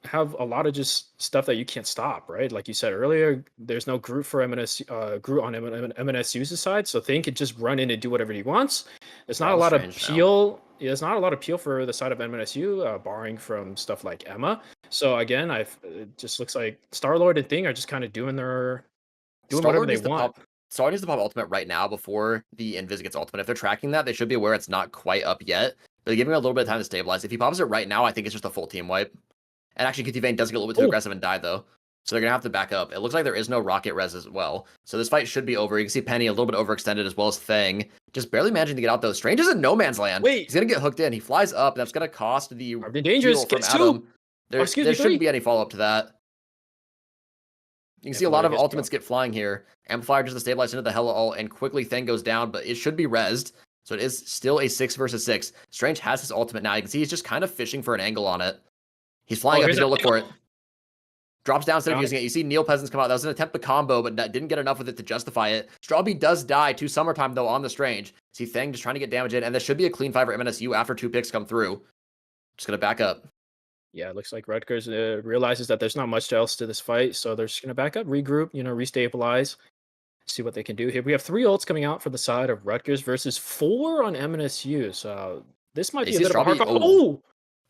have a lot of just stuff that you can't stop, right? Like you said earlier, there's no group for group on MNSU's side, so Thing could just run in and do whatever he wants. There's not a lot of peel. Yeah, there's not a lot of peel for the side of MNSU, barring from stuff like Emma. So again, it just looks like Starlord and Thing are just kind of doing whatever they want. Star needs to pop ultimate right now before the Invis gets ultimate. If they're tracking that, they should be aware it's not quite up yet. But they're giving him a little bit of time to stabilize. If he pops it right now, I think it's just a full team wipe. And actually, QT Vayne does get a little bit too aggressive and die, though. So they're going to have to back up. It looks like there is no rocket res as well. So this fight should be over. You can see Penny a little bit overextended as well as Thang. Just barely managing to get out, though. Strange is in no man's land. Wait. He's going to get hooked in. He flies up. That's going to cost the dangerous. from Gets Adam. two. There shouldn't be any follow-up to that. You can see a lot of ultimates get flying here. Amplifier just to stabilize into the Hella ult, and quickly Thang goes down, but it should be rezzed. So it is still a 6 versus 6. Strange has his ultimate now. You can see he's just kind of fishing for an angle on it. He's flying up. He's going to look for it. Drops down instead of using it. You see Neil Peasants come out. That was an attempt to combo, but didn't get enough with it to justify it. Strawby does die to Summertime, though, on the Strange. See Thang just trying to get damage in, and this should be a clean 5 for MNSU after 2 picks come through. Just going to back up. Yeah, it looks like Rutgers realizes that there's not much else to this fight, so they're just going to back up, regroup, restabilize, see what they can do here. We have 3 ults coming out for the side of Rutgers versus 4 on MNSU, so this might be a bit of a hard fight. Oh!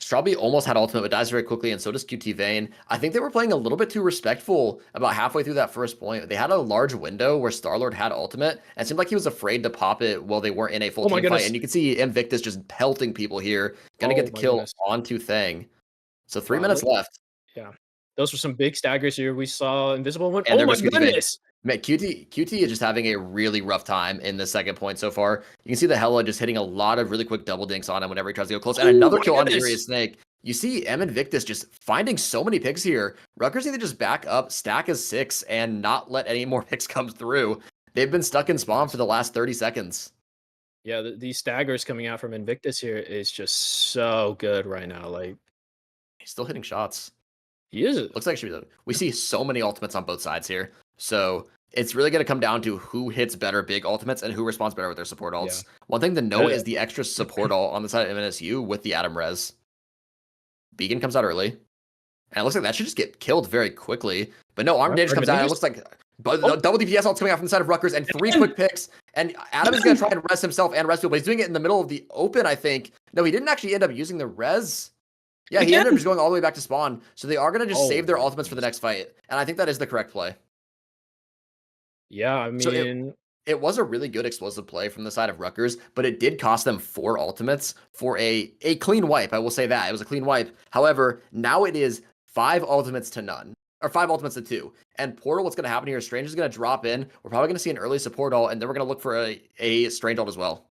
Strawby almost had ultimate, but dies very quickly, and so does QT Vayne. I think they were playing a little bit too respectful about halfway through that first point. They had a large window where Starlord had ultimate, and it seemed like he was afraid to pop it while they weren't in a full team fight. And you can see Invictus just pelting people here. Gonna get the kill onto Thang. So 3 minutes left. Yeah. Those were some big staggers here. We saw Invisible one. Oh my goodness! Man, QT is just having a really rough time in the second point so far. You can see the Hella just hitting a lot of really quick double dinks on him whenever he tries to go close. And another kill on Irius Snake. You see M Invictus just finding so many picks here. Rutgers need to just back up, stack as 6, and not let any more picks come through. They've been stuck in spawn for the last 30 seconds. Yeah, these staggers coming out from Invictus here is just so good right now. Like, he's still hitting shots. He is. Looks like it should be. We see so many ultimates on both sides here. So it's really going to come down to who hits better big ultimates and who responds better with their support ults. Yeah. One thing to note is the extra support ult on the side of MNSU with the Adam res. Beacon comes out early. And it looks like that should just get killed very quickly. But no, Armed Damage comes out. And it looks like double DPS ults coming out from the side of Rutgers and 3 quick picks. And Adam is going to try and res himself and res people, but he's doing it in the middle of the open, I think. No, he didn't actually end up using the res. Yeah, he ended up just going all the way back to spawn. So they are going to just save their ultimates for the next fight. And I think that is the correct play. Yeah, I mean... So it was a really good explosive play from the side of Rutgers, but it did cost them 4 ultimates for a clean wipe. I will say that. It was a clean wipe. However, now it is 5 ultimates to none. Or 5 ultimates to 2. And Portal, what's going to happen here is Strange is going to drop in. We're probably going to see an early support ult, and then we're going to look for a Strange ult as well.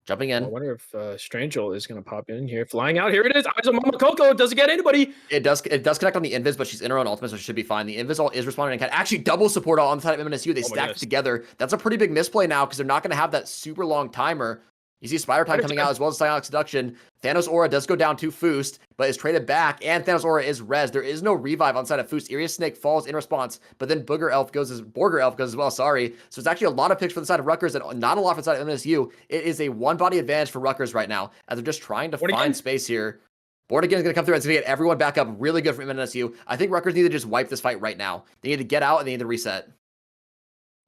Jumping in. I wonder if Strange ult is going to pop in here. Flying out. Here it is. Eyes on Mama Coco. Doesn't get anybody. It does connect on the Invis, but she's in her own ultimate, so she should be fine. The Invis ult is responding and can actually double support ult on the side of MNSU. They stacked together. That's a pretty big misplay now because they're not going to have that super long timer. You see Spider Time coming out as well as Psionic Seduction. Thanos Aura does go down to Foost, but is traded back, and Thanos Aura is res. There is no revive on side of Foost. Irius Snake falls in response, but then Borger Elf goes as well, sorry. So it's actually a lot of picks for the side of Rutgers and not a lot for the side of MSU. It is a one-body advantage for Rutgers right now, as they're just trying to find space here. Board again is going to come through and it's going to get everyone back up really good from MSU. I think Rutgers need to just wipe this fight right now. They need to get out and they need to reset.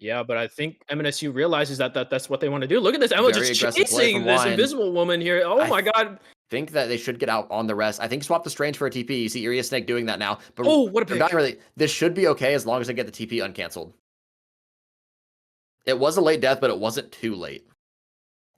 Yeah, but I think MNSU realizes that that's what they want to do. Look at this. Emma just chasing this invisible woman here. Oh my god. I think that they should get out on the rest. I think swap the Strange for a TP. You see Irius Snake doing that now. But what a pick. This should be okay as long as they get the TP uncanceled. It was a late death, but it wasn't too late.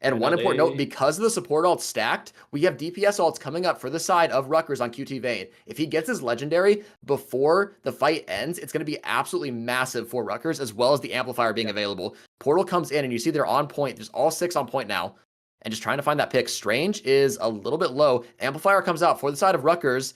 And one important note, because of the support ults stacked, we have DPS ults coming up for the side of Rutgers on QT Vayne. If he gets his legendary before the fight ends, it's going to be absolutely massive for Rutgers, as well as the amplifier being available. Portal comes in, and you see they're on point. There's all 6 on point now. And just trying to find that pick. Strange is a little bit low. Amplifier comes out for the side of Rutgers.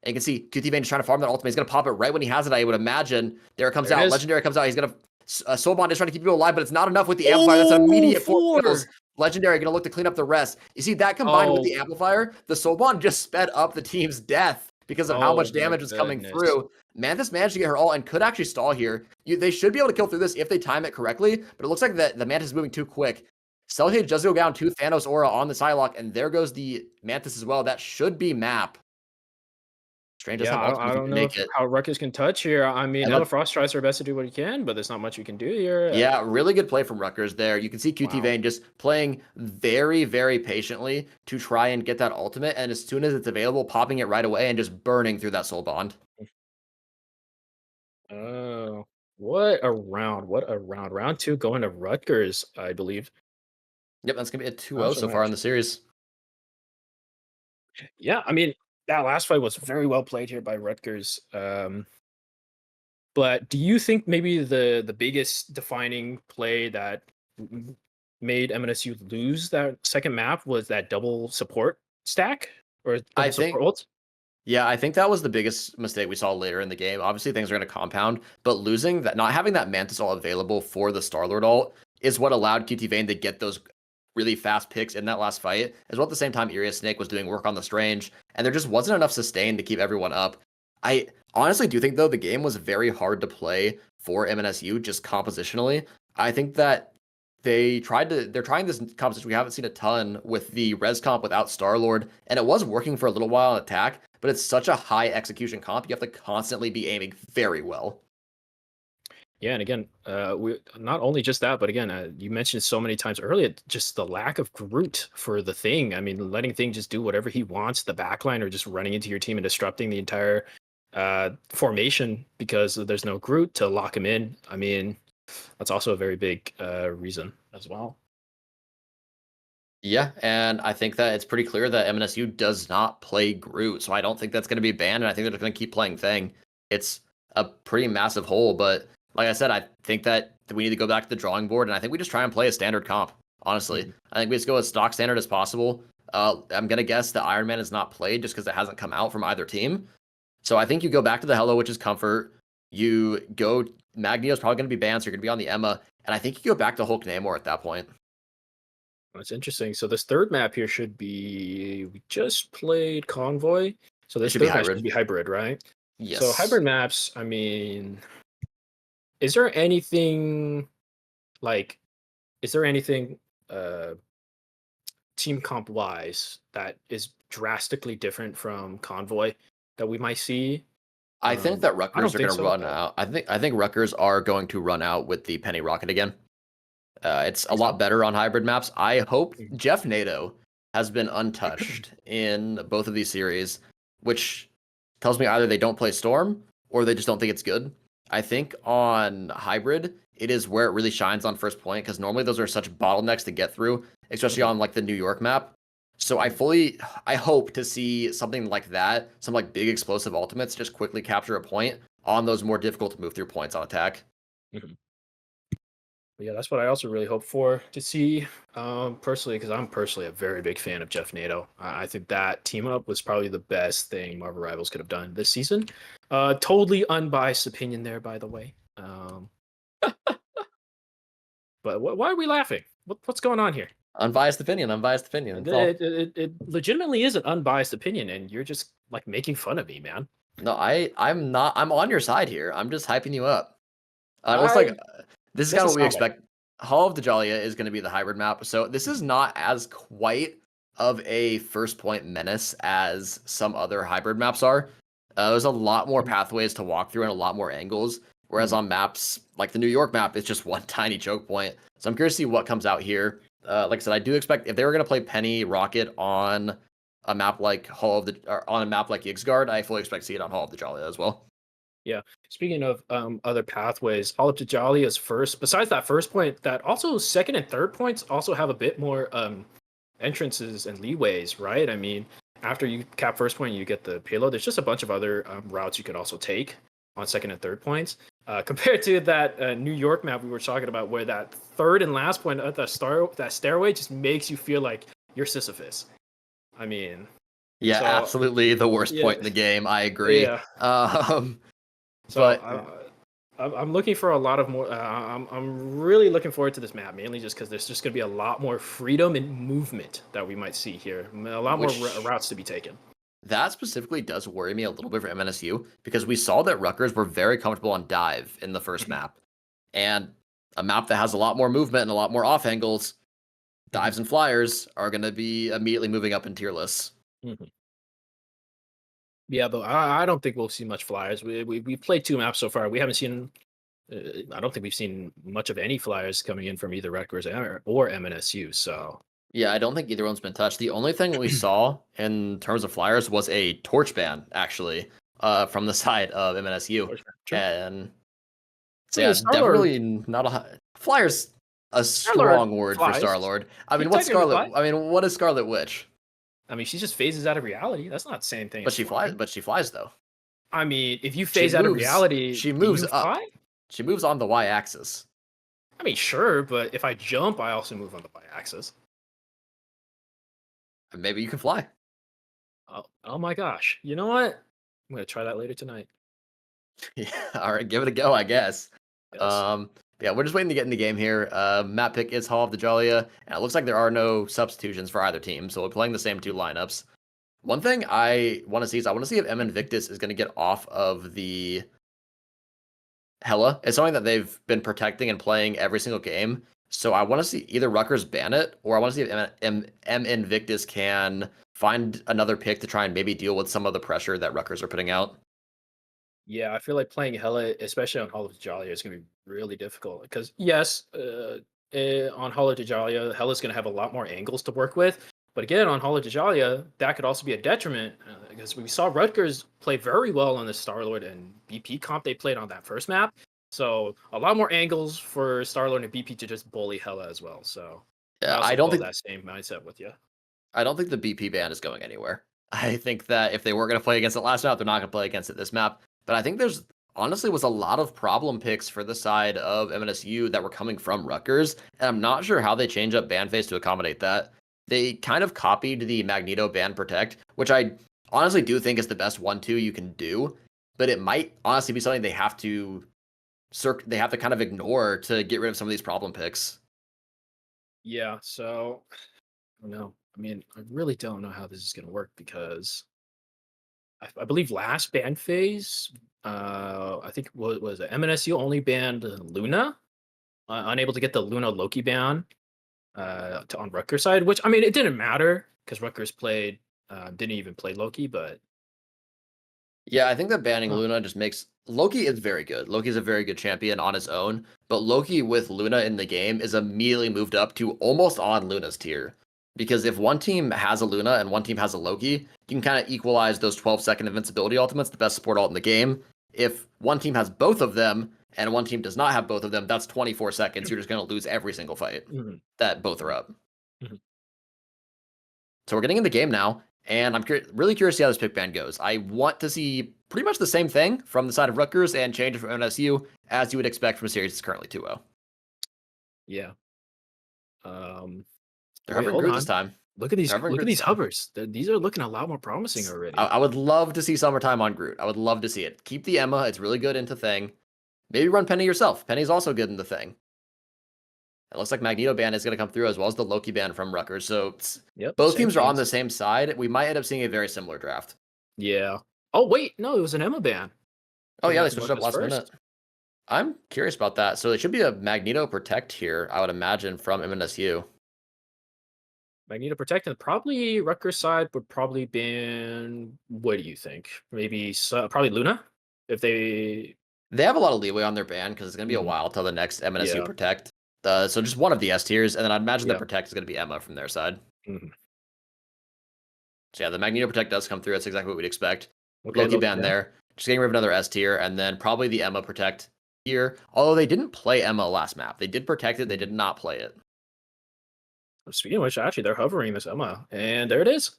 And you can see QT Vayne just trying to farm that ultimate. He's going to pop it right when he has it, I would imagine. There it comes out. Legendary comes out. He's going to... Soulbond is trying to keep people alive, but it's not enough with the amplifier. That's an immediate 4 kills. Legendary going to look to clean up the rest. You see that combined with the amplifier, the Soulbond just sped up the team's death because of how much damage was coming through. Mantis managed to get her ult and could actually stall here. They should be able to kill through this if they time it correctly, but it looks like the Mantis is moving too quick. Cellhage does go down to Thanos Aura on the Psylocke, and there goes the Mantis as well. That should be map. Strange I don't know how Rutgers can touch here. I mean, Ella Frost tries her best to do what he can, but there's not much you can do here. Yeah, really good play from Rutgers there. You can see QT Vayne just playing very, very patiently to try and get that ultimate, and as soon as it's available, popping it right away and just burning through that soul bond. Oh, What a round! What a round! Round two going to Rutgers, I believe. Yep, that's gonna be a 2-0 National so far in match. the series. Yeah, I mean that last fight was very well played here by Rutgers. But do you think maybe the biggest defining play that made MNSU lose that second map was that double support stack or I double think support ult? Yeah, I think that was the biggest mistake we saw later in the game. Obviously, things are going to compound, but losing that, not having that Mantis ult available for the Star-Lord ult is what allowed QT Vayne to get those really fast picks in that last fight, as well at the same time Irius Snake was doing work on the Strange, and there just wasn't enough sustain to keep everyone up. I honestly do think, though, the game was very hard to play for MNSU, just compositionally. I think that they're trying this composition we haven't seen a ton with the res comp without Star-Lord, and it was working for a little while in attack, but it's such a high execution comp, you have to constantly be aiming very well. Yeah, and again, we not only just that, but again, you mentioned so many times earlier, just the lack of Groot for the Thing. I mean, letting Thing just do whatever he wants, the backline, or just running into your team and disrupting the entire formation because there's no Groot to lock him in. I mean, that's also a very big reason as well. Yeah, and I think that it's pretty clear that MNSU does not play Groot, so I don't think that's going to be banned, and I think they're going to keep playing Thing. It's a pretty massive hole, but like I said, I think that we need to go back to the drawing board, and I think we just try and play a standard comp, honestly. Mhm. I think we just go as stock standard as possible. I'm going to guess the Iron Man is not played just because it hasn't come out from either team. So I think you go back to the Hello, which is comfort. You go, Magneto's probably going to be banned, so you're going to be on the Emma, and I think you go back to Hulk Namor at that point. That's interesting. So this third map here should be we just played Convoy. So It this should be third map should hybrid. be hybrid, right? So Yes. hybrid maps, I mean, is there anything like is there anything uh team comp wise that is drastically different from Convoy that we might see? I think that I don't Rutgers are think going to so, run but out. I think Rutgers are going to run out with the Penny Rocket again. It's a think so. lot better on hybrid maps. I hope Mhm. Jeff Nato has been untouched in both of these series, which tells me either they don't play Storm or they just don't think it's good. I think on hybrid, it is where it really shines on first point because normally those are such bottlenecks to get through, especially Mhm. on like the New York map. So Mhm. I hope to see something like that, some like big explosive ultimates just quickly capture a point on those more difficult to move through points on attack. Mhm. But yeah, that's what I also really hope for to see personally, because I'm personally a very big fan of Jeff Nato. I think that team up was probably the best thing Marvel Rivals could have done this season. Totally unbiased opinion there, by the way. But why are we laughing? What's going on here? Unbiased opinion, unbiased opinion. It, That's all. it legitimately is an unbiased opinion, and you're just like making fun of me, man. No, I'm not. I'm on your side here. I'm just hyping you up. It looks like I this is kind doesn't of what we sound like expect. Hall of the Dahlia is going to be the hybrid map. So this is not as quite of a first point menace as some other hybrid maps are. There's a lot more it. pathways to walk through and a lot more angles. Whereas Mhm. on maps like the New York map, it's just one tiny choke point. So I'm curious to see what comes out here. Like I said, I do expect if they were going to play Penny Rocket on a map like Hall of the or on a map like Yixgard, I fully expect to see it on Hall of the Dahlia as well. Yeah. Speaking of other pathways, all up to Jolly is first. Besides that first point, that also second and third points also have a bit more entrances and leeways, right? I mean, after you cap first point, you get the payload. There's just a bunch of other routes you could also take on second and third points. Compared to that New York map we were talking about, where that third and last point at that stairway just makes you feel like you're Sisyphus. I mean, Yeah, so absolutely the worst yeah, point in the game. I agree. yeah. So But I'm looking for a lot of more. I'm really looking forward to this map, mainly just because there's just going to be a lot more freedom and movement that we might see here. A lot more which routes to be taken. that specifically does worry me a little bit for MNSU because we saw that Rutgers were very comfortable on dive in the first Mhm, map. And a map that has a lot more movement and a lot more off angles, mhm, dives and flyers are going to be immediately moving up in tier lists. mhm. Yeah, though I don't think we'll see much flyers. We played two maps so far. We haven't seen. I don't think we've seen much of any flyers coming in from either Rutgers or MNSU. So Yeah, I don't think either one's been touched. The only thing we saw in terms of flyers was a torch ban, actually, from the side of MNSU. sure. And So I mean, yeah, Star-Lord, definitely not Flyer's a Star-Lord strong word for flies. Star-Lord. I She mean, what's technically Scarlet? flies. I mean, what is Scarlet Witch? I mean, she just phases out of reality. That's not the same thing as flying. But she flies though. I mean, if you She phase out of moves. reality, She do moves you up. fly? She moves on the y-axis. I mean, sure, but if I jump, I also move on the y-axis. And maybe you can fly. Oh my gosh. You know what? I'm gonna try that later tonight. Yeah, all right, give it a go, I guess. Yes. Um, yeah, we're just waiting to get in the game here. Map pick is Hall of the Dahlia, and it looks like there are no substitutions for either team, so we're playing the same two lineups. One thing I want to see is I want to see if M Invictus is going to get off of the Hella. It's something that they've been protecting and playing every single game. So I want to see either Rutgers ban it, or I want to see if M Invictus can find another pick to try and maybe deal with some of the pressure that Rutgers are putting out. Yeah, I feel like playing Hella, especially on Hall of Jalia, is going to be really difficult. Because yes, on Hall of Jalia, Hella's going to have a lot more angles to work with. But again, on Hall of Jalia, that could also be a detriment because we saw Rutgers play very well on the Star-Lord and BP comp they played on that first map. So a lot more angles for Star-Lord and BP to just bully Hella as well. So I Yeah, also follow that same mindset with you. I don't think the BP ban is going anywhere. I think that if they were going to play against it last map, they're not going to play against it this map. But I think there's honestly was a lot of problem picks for the side of MNSU that were coming from Rutgers, and I'm not sure how they change up ban phase to accommodate that. They kind of copied the Magneto ban protect, which I honestly do think is the best 1-2 you can do, but it might honestly be something they have to kind of ignore to get rid of some of these problem picks. Yeah, so I don't know. I mean, I really don't know how this is going to work because I believe last ban phase, I think what was it? MNSU only banned Luna, unable to get the Luna Loki ban on Rutgers side. Which I mean, it didn't matter because Rutgers played didn't even play Loki, but Yeah, I think that banning huh. Luna just makes Loki is very good. Loki is a very good champion on his own, but Loki with Luna in the game is immediately moved up to almost on Luna's tier. Because if one team has a Luna and one team has a Loki, you can kind of equalize those 12-second invincibility ultimates, the best support ult in the game. If one team has both of them and one team does not have both of them, that's 24 seconds. You're just going to lose every single fight Mhm, that both are up. mhm. So we're getting in the game now, and I'm really curious to see how this pick ban goes. I want to see pretty much the same thing from the side of Rutgers and change it from NSU, as you would expect from a series that's currently 2-0. Yeah. Um, They're wait, hovering hold Groot this on. time. Look at They're these! hovering Look at Groot this these time. hovers. These are looking a lot more promising I, already. I would love to see summertime on Groot. I would love to see it. Keep the Emma. It's really good into Thing. Maybe run Penny yourself. Penny's also good in the Thing. It looks like Magneto ban is going to come through as well as the Loki ban from Rutgers. So Yep, both same teams are on the things. same side. We might end up seeing a very similar draft. Yeah. Oh wait, no, it was an Emma ban Oh coming yeah, out they from switched up Rutgers last minute. first. I'm curious about that. So it should be a Magneto Protect here, I would imagine, from MNSU. Magneto Protect and probably Rutgers side would probably ban. What do you think? Maybe probably Luna if they. They have a lot of leeway on their ban because it's going to be a Mhm. while till the next MNSU Yeah, Protect. So just one of the S tiers, and then I'd imagine the yeah. Protect is going to be Emma from their side. Mhm. So yeah, the Magneto Protect does come through. That's exactly what we'd expect. Okay, Loki Loki ban ban. there. Just getting rid of another S tier, and then probably the Emma Protect here. Although they didn't play Emma last map. They did Protect it, they did not play it. Speaking of which, actually, they're hovering this Emma, and there it is.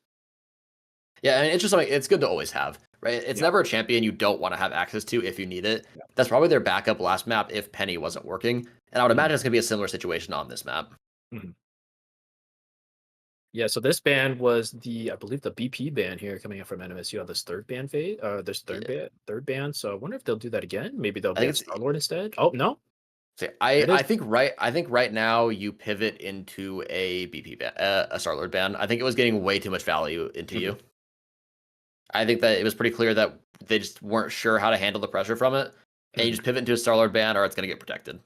Yeah, and it's just something it's good to always have, right? It's Yeah, never a champion you don't want to have access to if you need it. yeah. That's probably their backup last map if Penny wasn't working. And I would Mhm, imagine it's going to be a similar situation on this map. mhm. Yeah, so this ban was I believe the BP ban here coming up from NMSU on this third ban phase. This Yeah. third ban. So I wonder if they'll do that again. Maybe they'll I think ban it's Star Lord instead. Oh no, see, there it is. I think right now you pivot into a BP ban, a Star-Lord ban. I think it was getting way too much value into Mhm, you. I think that it was pretty clear that they just weren't sure how to handle the pressure from it, and you mhm. just pivot into a Star-Lord ban or it's going to get protected.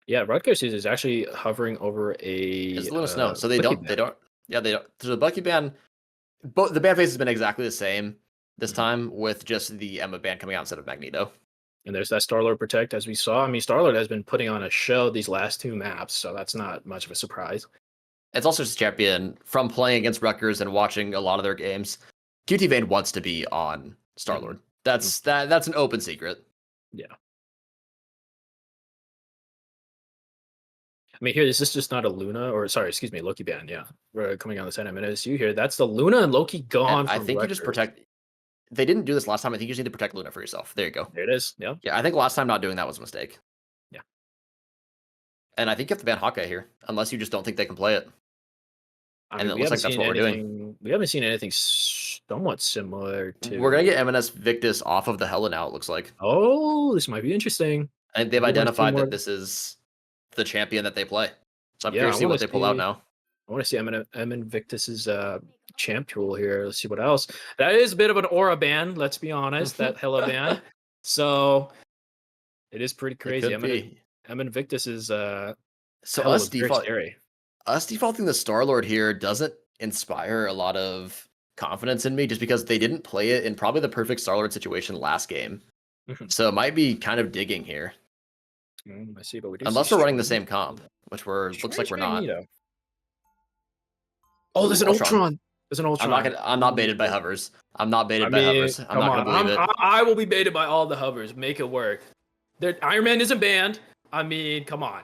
Yeah, Rutgers is actually hovering over It's a Luna Snow, so Wiki ban. they don't. So the Bucky ban, both the ban phase has been exactly the same this Mhm. time with just the Emma ban coming out instead of Magneto. And there's that Star Lord Protect as we saw. I mean, Star Lord has been putting on a show these last two maps, so that's not much of a surprise. It's also just champion from playing against Rutgers and watching a lot of their games. QT Vane wants to be on Mhm, Star-Lord. mhm. That's an open secret. Yeah. I mean, here, is this just not a Luna or sorry, excuse me, Loki ban? Yeah, we're coming on the side of MSU here. That's the Luna and Loki And gone I from think you just Rutgers. protect. They didn't do this last time. I think you just need to protect Luna for yourself. There you go. There it is. Yeah, Yeah, I think last time not doing that was a mistake. yeah. And I think you have to ban Hawkeye here, unless you just don't think they can play it. I And mean, it we looks haven't like that's seen what we're doing. anything. We haven't seen anything somewhat similar to. We're gonna get MNS Victus off of the Hella now. It looks like. Oh, this might be interesting. I think they've We wanna see identified more. that this is the champion that they play. So I'm Yeah, curious to see what they pull out now. I want to see M Invictus's champ tool here. Let's see what else. That is a bit of an aura ban. Let's be honest. That Hella ban. So it is pretty It crazy. could be. M Invictus is So Hella us was very scary. defaulting the Star-Lord here doesn't inspire a lot of confidence in me just because they didn't play it in probably the perfect Star-Lord situation last game. Mhm. So it might be kind of digging here. I see, but we do Unless see we're running the Strange- same comp, which looks like Strange we're not. Magneto. Oh, there's an Ultron. Ultron. There's an Ultron. I'm not baited by hovers. I'm not baited I by mean, hovers. I'm come not on. gonna believe it. I will be baited by all the hovers. Make it work. Iron Man isn't banned. I mean, come on.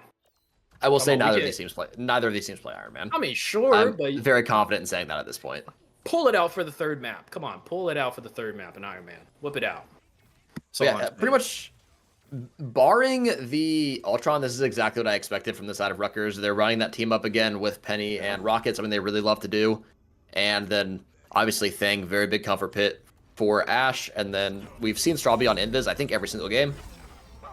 I will say on, neither of these teams play Iron Man. I mean, sure, I'm but very confident in saying that at this point. pull it out for the third map. Come on, pull it out for the third map in Iron Man. Whip it out. So Yeah, pretty much. Barring the Ultron, this is exactly what I expected from the side of Rutgers. They're running that team up again with Penny and Rocket, something they really love to do. And then, obviously, Thing, very big comfort pit for Ash. And then we've seen Strawby on Invis, I think, every single game.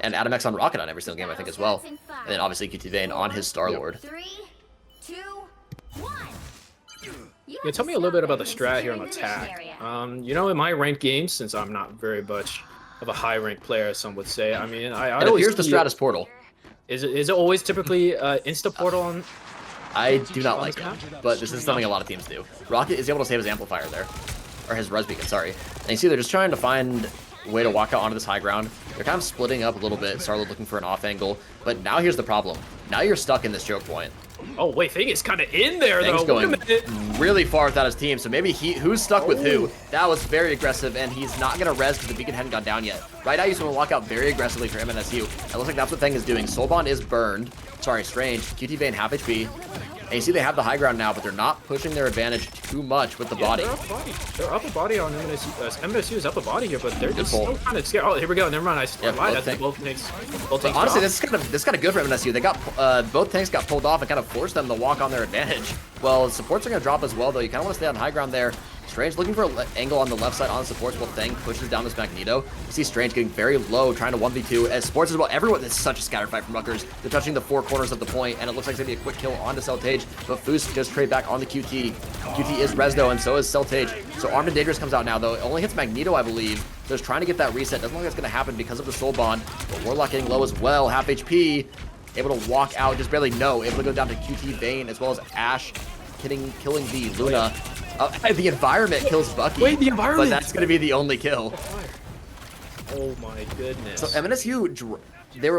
And Adam X on Rocket on every single game, I think, as well. And then, obviously, QT Vayne on his Star-Lord. 3, 2, 1. Yeah, tell me a little bit about the strat here on attack. You know, in my ranked games, since I'm not very much of a high ranked player, some would say. I mean, I It always appears the strat is Portal. Is it always typically insta portal on? I do not like it, map? but this is something a lot of teams do. Rocket is able to save his amplifier there, or his res beacon, sorry. And you see they're just trying to find a way to walk out onto this high ground. They're kind of splitting up a little bit, Starlord looking for an off angle, but now here's the problem. Now you're stuck in this choke point. Oh wait, Thing is kind of in there Thing's though. going Wait a minute. really far without his team, so maybe who's stuck with who? That was very aggressive, and he's not gonna res because the beacon hadn't gone down yet. Right now, he's gonna walk out very aggressively for MNSU. It looks like that's what Thing is doing. Soulbond is burned. Sorry, Strange. QT Vayne half HP. And you see they have the high ground now, but they're not pushing their advantage too much with the body. They're up a body. They're up a body on MSU. MSU is up a body here, but they're just pull. still kind of scared. Oh, here we go. Never mind. I lied. both That's both tanks. Both So tanks honestly, dropped. this is kind of good for MNSU. They got both tanks got pulled off and kind of forced them to walk on their advantage. Well, supports are gonna drop as well, though. You kind of want to stay on high ground there. Strange looking for an angle on the left side on supports while Thing pushes down this Magneto. You see Strange getting very low, trying to 1v2. As sports as well, everyone, it's such a scattered fight from Rutgers. They're touching the four corners of the point, and it looks like it's gonna be a quick kill onto Celtage, but Foos just trade back on the QT. QT is Resdo, and so is Celtage. So Armed and Dangerous comes out now, though. It only hits Magneto, I believe. So it's trying to get that reset. Doesn't look like it's gonna happen because of the Soul Bond, but Warlock getting low as well, half HP. Able to walk out, just barely no. Able to go down to QT Vayne, as well as Ash killing the Luna. The environment kills Bucky. Wait, the environment! But that's going to be the only kill. Oh my goodness. So MNSU,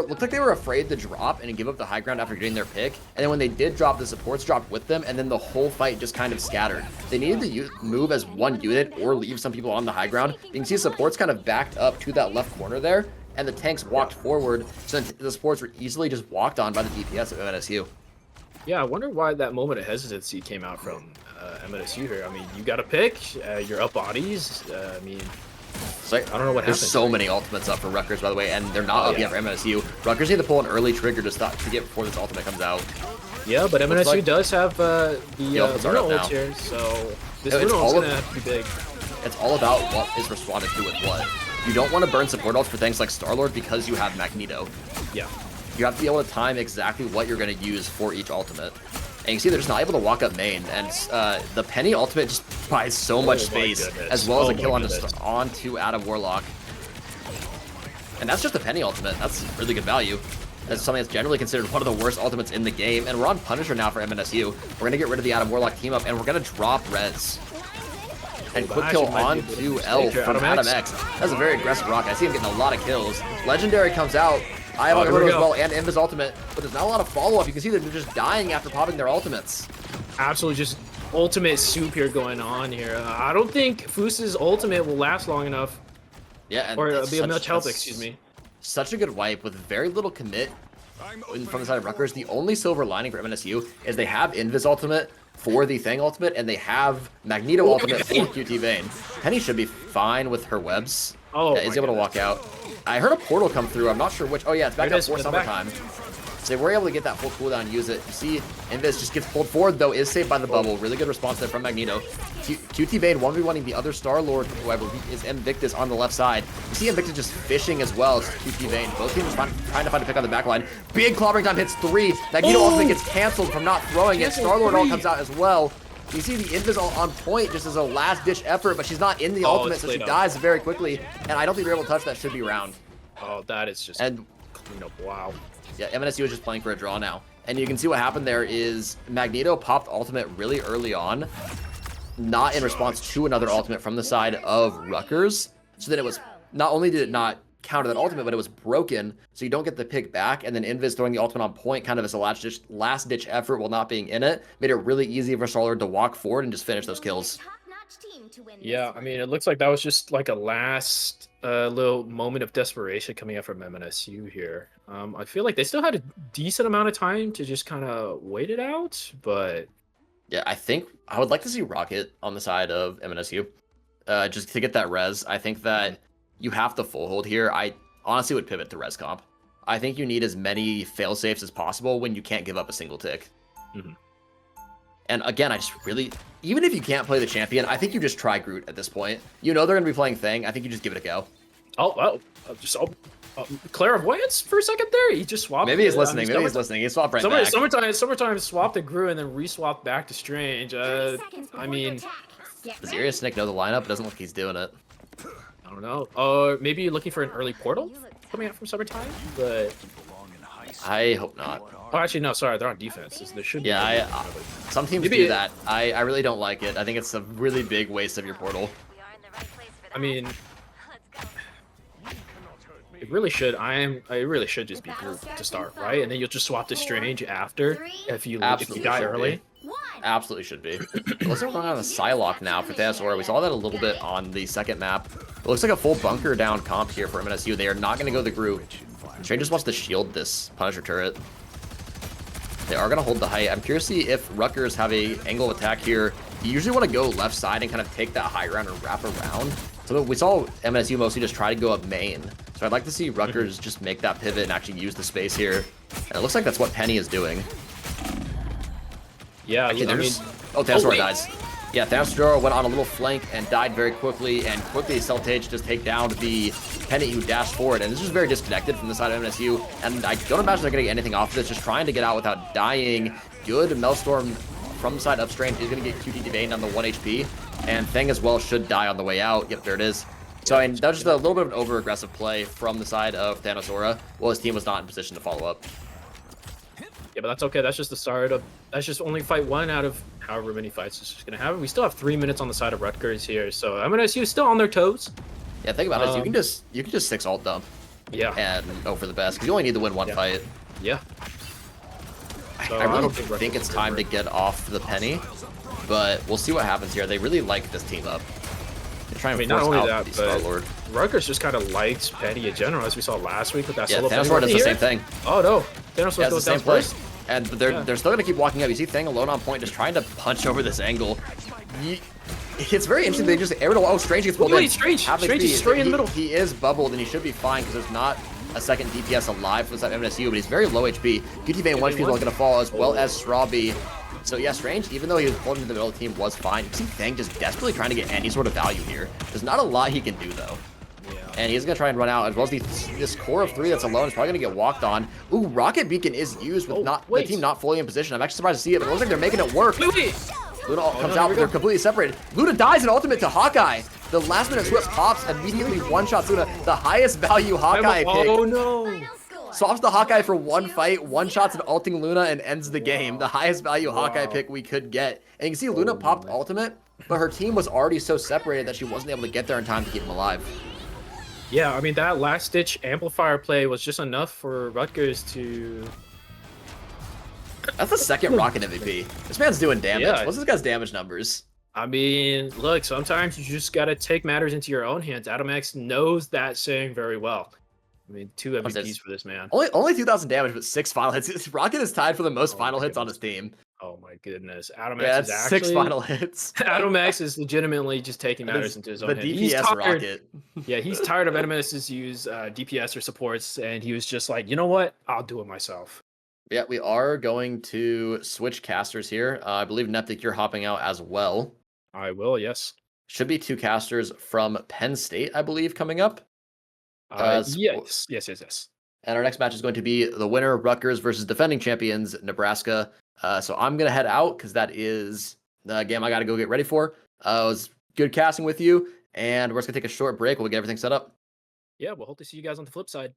looked like they were afraid to drop and give up the high ground after getting their pick. And then when they did drop, the supports dropped with them, and then the whole fight just kind of scattered. They needed to move as one unit or leave some people on the high ground. You can see supports kind of backed up to that left corner there, and the tanks walked forward, so the supports were easily just walked on by the DPS of MNSU. Yeah, I wonder why that moment of hesitancy came out from MSU here. I mean, you got to pick. You're up bodies. I mean, So I don't know what There's happened. so many ultimates up for Rutgers, by the way, and they're not up yet for MSU. Rutgers need to pull an early trigger to get before this ultimate comes out. Yeah, but MSU like does have the ultimates are Luna up now. ult here, so this It's Luna all ult's of- going to have to be big. It's all about what is responded to with what. You don't want to burn support ults for things like Star-Lord because you have Magneto. Yeah. You have to be able to time exactly what you're going to use for each ultimate. And you see they're just not able to walk up main, and the Penny ultimate just buys so much my space, goodness. as well as Oh a kill my onto Adam Warlock. And that's just the Penny ultimate. That's really good value. That's something that's generally considered one of the worst ultimates in the game. And we're on Punisher now for MNSU. We're going to get rid of the Adam Warlock team up, and we're going to drop Res. And quick kill onto Elf from Adam X. That's a very aggressive rock. I see him getting a lot of kills. Legendary comes out. I have here we as go. well, and Invis ultimate, but there's not a lot of follow-up. You can see that they're just dying after popping their ultimates. Absolutely just ultimate soup here going on here. I don't think Foos's ultimate will last long enough. Yeah, and Or that's be a much help, that's excuse me. Such a good wipe with very little commit from the side of Rutgers, the only silver lining for MNSU is they have Invis ultimate for the Thing ultimate, and they have Magneto ultimate for QT Vayne. Penny should be fine with her webs. Oh, yeah, he's able to walk out. I heard a portal come through. I'm not sure which. Oh yeah, it's back up for summertime. So they were able to get that full cooldown and use it. You see, Invis just gets pulled forward, though, is saved by the bubble. Really good response there from Magneto. QT Vayne 1v1ing the other Star-Lord, who I believe is Invictus on the left side. You see Invictus just fishing as well as QT Vayne. Both teams trying to find a pick on the back line. Big clobbering time hits 3. Magneto ultimate gets canceled from not throwing it. Star-Lord all comes out as well. You see the Invis all on point just as a last-ditch effort, but she's not in the ultimate, so she dies very quickly. And I don't think they're able to touch that. Should be round. Oh, that is just clean up. Wow. Yeah, MNSU is just playing for a draw now. And you can see what happened there is Magneto popped ultimate really early on, not in response to another ultimate from the side of Rutgers. So then it was, not only did it not counter that ultimate, but it was broken, so you don't get the pick back. And then Invis throwing the ultimate on point kind of as a last-ditch effort while not being in it, made it really easy for Star-Lord to walk forward and just finish those kills. Yeah, I mean, it looks like that was just like a last little moment of desperation coming out from MNSU here. I feel like they still had a decent amount of time to just kind of wait it out, but... Yeah, I think I would like to see Rocket on the side of MNSU, just to get that res. I think that you have to full hold here. I honestly would pivot to res comp. I think you need as many fail safes as possible when you can't give up a single tick. Mm-hmm. And again, I just really, even if you can't play the champion, I think you just try Groot at this point. You know they're going to be playing Thing. I think you just give it a go. Clairvoyance for a second there. He just swapped. Maybe he's listening. Maybe he's listening. He swapped right back. Summertime swapped to Groot and then re-swapped back to Strange. I mean, does Arius Nick know the lineup? It doesn't look like he's doing it. I don't know. Maybe looking for an early portal coming out from summertime, but I hope not. Oh, actually, no. Sorry, they're on defense. There should be. Yeah, some teams do that. I really don't like it. I think it's a really big waste of your portal. I mean, it really should. It really should just be Groot to start, right? And then you'll just swap to Strange after if you die early. Absolutely should be. Let's go on the Psylocke now for Thanasaura. We saw that a little bit on the second map. It looks like a full bunker down comp here for MNSU. They are not going to go the Groot. Strange just wants to shield this Punisher turret. They are going to hold the height. I'm curious to see if Rutgers have a angle of attack here. You usually want to go left side and kind of take that high ground and wrap around. So we saw MNSU mostly just try to go up main. So I'd like to see Rutgers just make that pivot and actually use the space here. And it looks like that's what Penny is doing. Yeah, actually, Thanasaura dies. Yeah, Thanasaura went on a little flank and died very quickly, and quickly Celtage just take down the Penny who dashed forward, and this is very disconnected from the side of MNSU, and I don't imagine they're going to get anything off of this, just trying to get out without dying. Good Maelstrom from the side of Strange is going to get QT Vayne on the 1 HP, and Thing as well should die on the way out. Yep, there it is. So I mean, that was just a little bit of an over-aggressive play from the side of Thanasaura, while his team was not in position to follow up. Yeah, but that's okay. That's just the start of. That's just only fight 1 out of however many fights it's just gonna have. We still have 3 minutes on the side of Rutgers here, so MNSU is still on their toes. Yeah, think about it. You can just 6 ult dump. Yeah. And hope for the best because you only need to win 1 fight. Yeah. So I really think it's time to get off the Penny, but we'll see what happens here. They really like this team up. They're trying to force out the Star-Lord. Rutgers just kind of likes Penny in general, as we saw last week with that solo. Thanasaura does the same thing. Oh no, Thanasaura goes down first. And they're still gonna keep walking up. You see Thing alone on point, just trying to punch over this angle. It's very interesting. They just aired. Oh, Strange gets pulled in. Strange is straight in the middle. He is bubbled, and he should be fine because there's not a second DPS alive for this MNSU, but he's very low HP. QT Vayne 1 HP is going to fall, as well as Strawby. So yeah, Strange, even though he was pulled into the middle of the team, was fine. You see Thing just desperately trying to get any sort of value here. There's not a lot he can do though. And he's going to try and run out, as well as this core of 3 that's alone is probably going to get walked on. Ooh, Rocket Beacon is used with the team not fully in position. I'm actually surprised to see it, but it looks like they're making it work. Luna comes out, they're completely separated. Luna dies in ultimate to Hawkeye. The last minute switch pops, immediately one-shots Luna. The highest value Hawkeye pick. Oh no. Swaps the Hawkeye for 1 fight, one-shots and ulting Luna and ends the game. The highest value Hawkeye pick we could get. And you can see Luna popped ultimate, but her team was already so separated that she wasn't able to get there in time to keep him alive. Yeah, I mean, that last-ditch amplifier play was just enough for Rutgers to... That's the second Rocket MVP. This man's doing damage. Yeah. What's this guy's damage numbers? I mean, look, sometimes you just got to take matters into your own hands. Adam X knows that saying very well. I mean, 2 What's MVPs this? for this man. Only 2,000 damage, but 6 final hits. Rocket is tied for the most Oh final my hits on goodness. his team. Oh my goodness. Adam Yeah, X is that's 6 actually final hits. Adam X is legitimately just taking That matters is into his the own hand. He's DPS tired. Rocket. Yeah, he's tired of NMS's use DPS or supports, and he was just like, you know what? I'll do it myself. Yeah, we are going to switch casters here. I believe Neptic, you're hopping out as well. I will, yes. Should be 2 casters from Penn State, I believe, coming up. S- Yes. And our next match is going to be the winner, Rutgers versus defending champions, Nebraska. So I'm going to head out because that is the game I got to go get ready for. It was good casting with you, and we're just going to take a short break while we get everything set up. Yeah, we'll hope to see you guys on the flip side.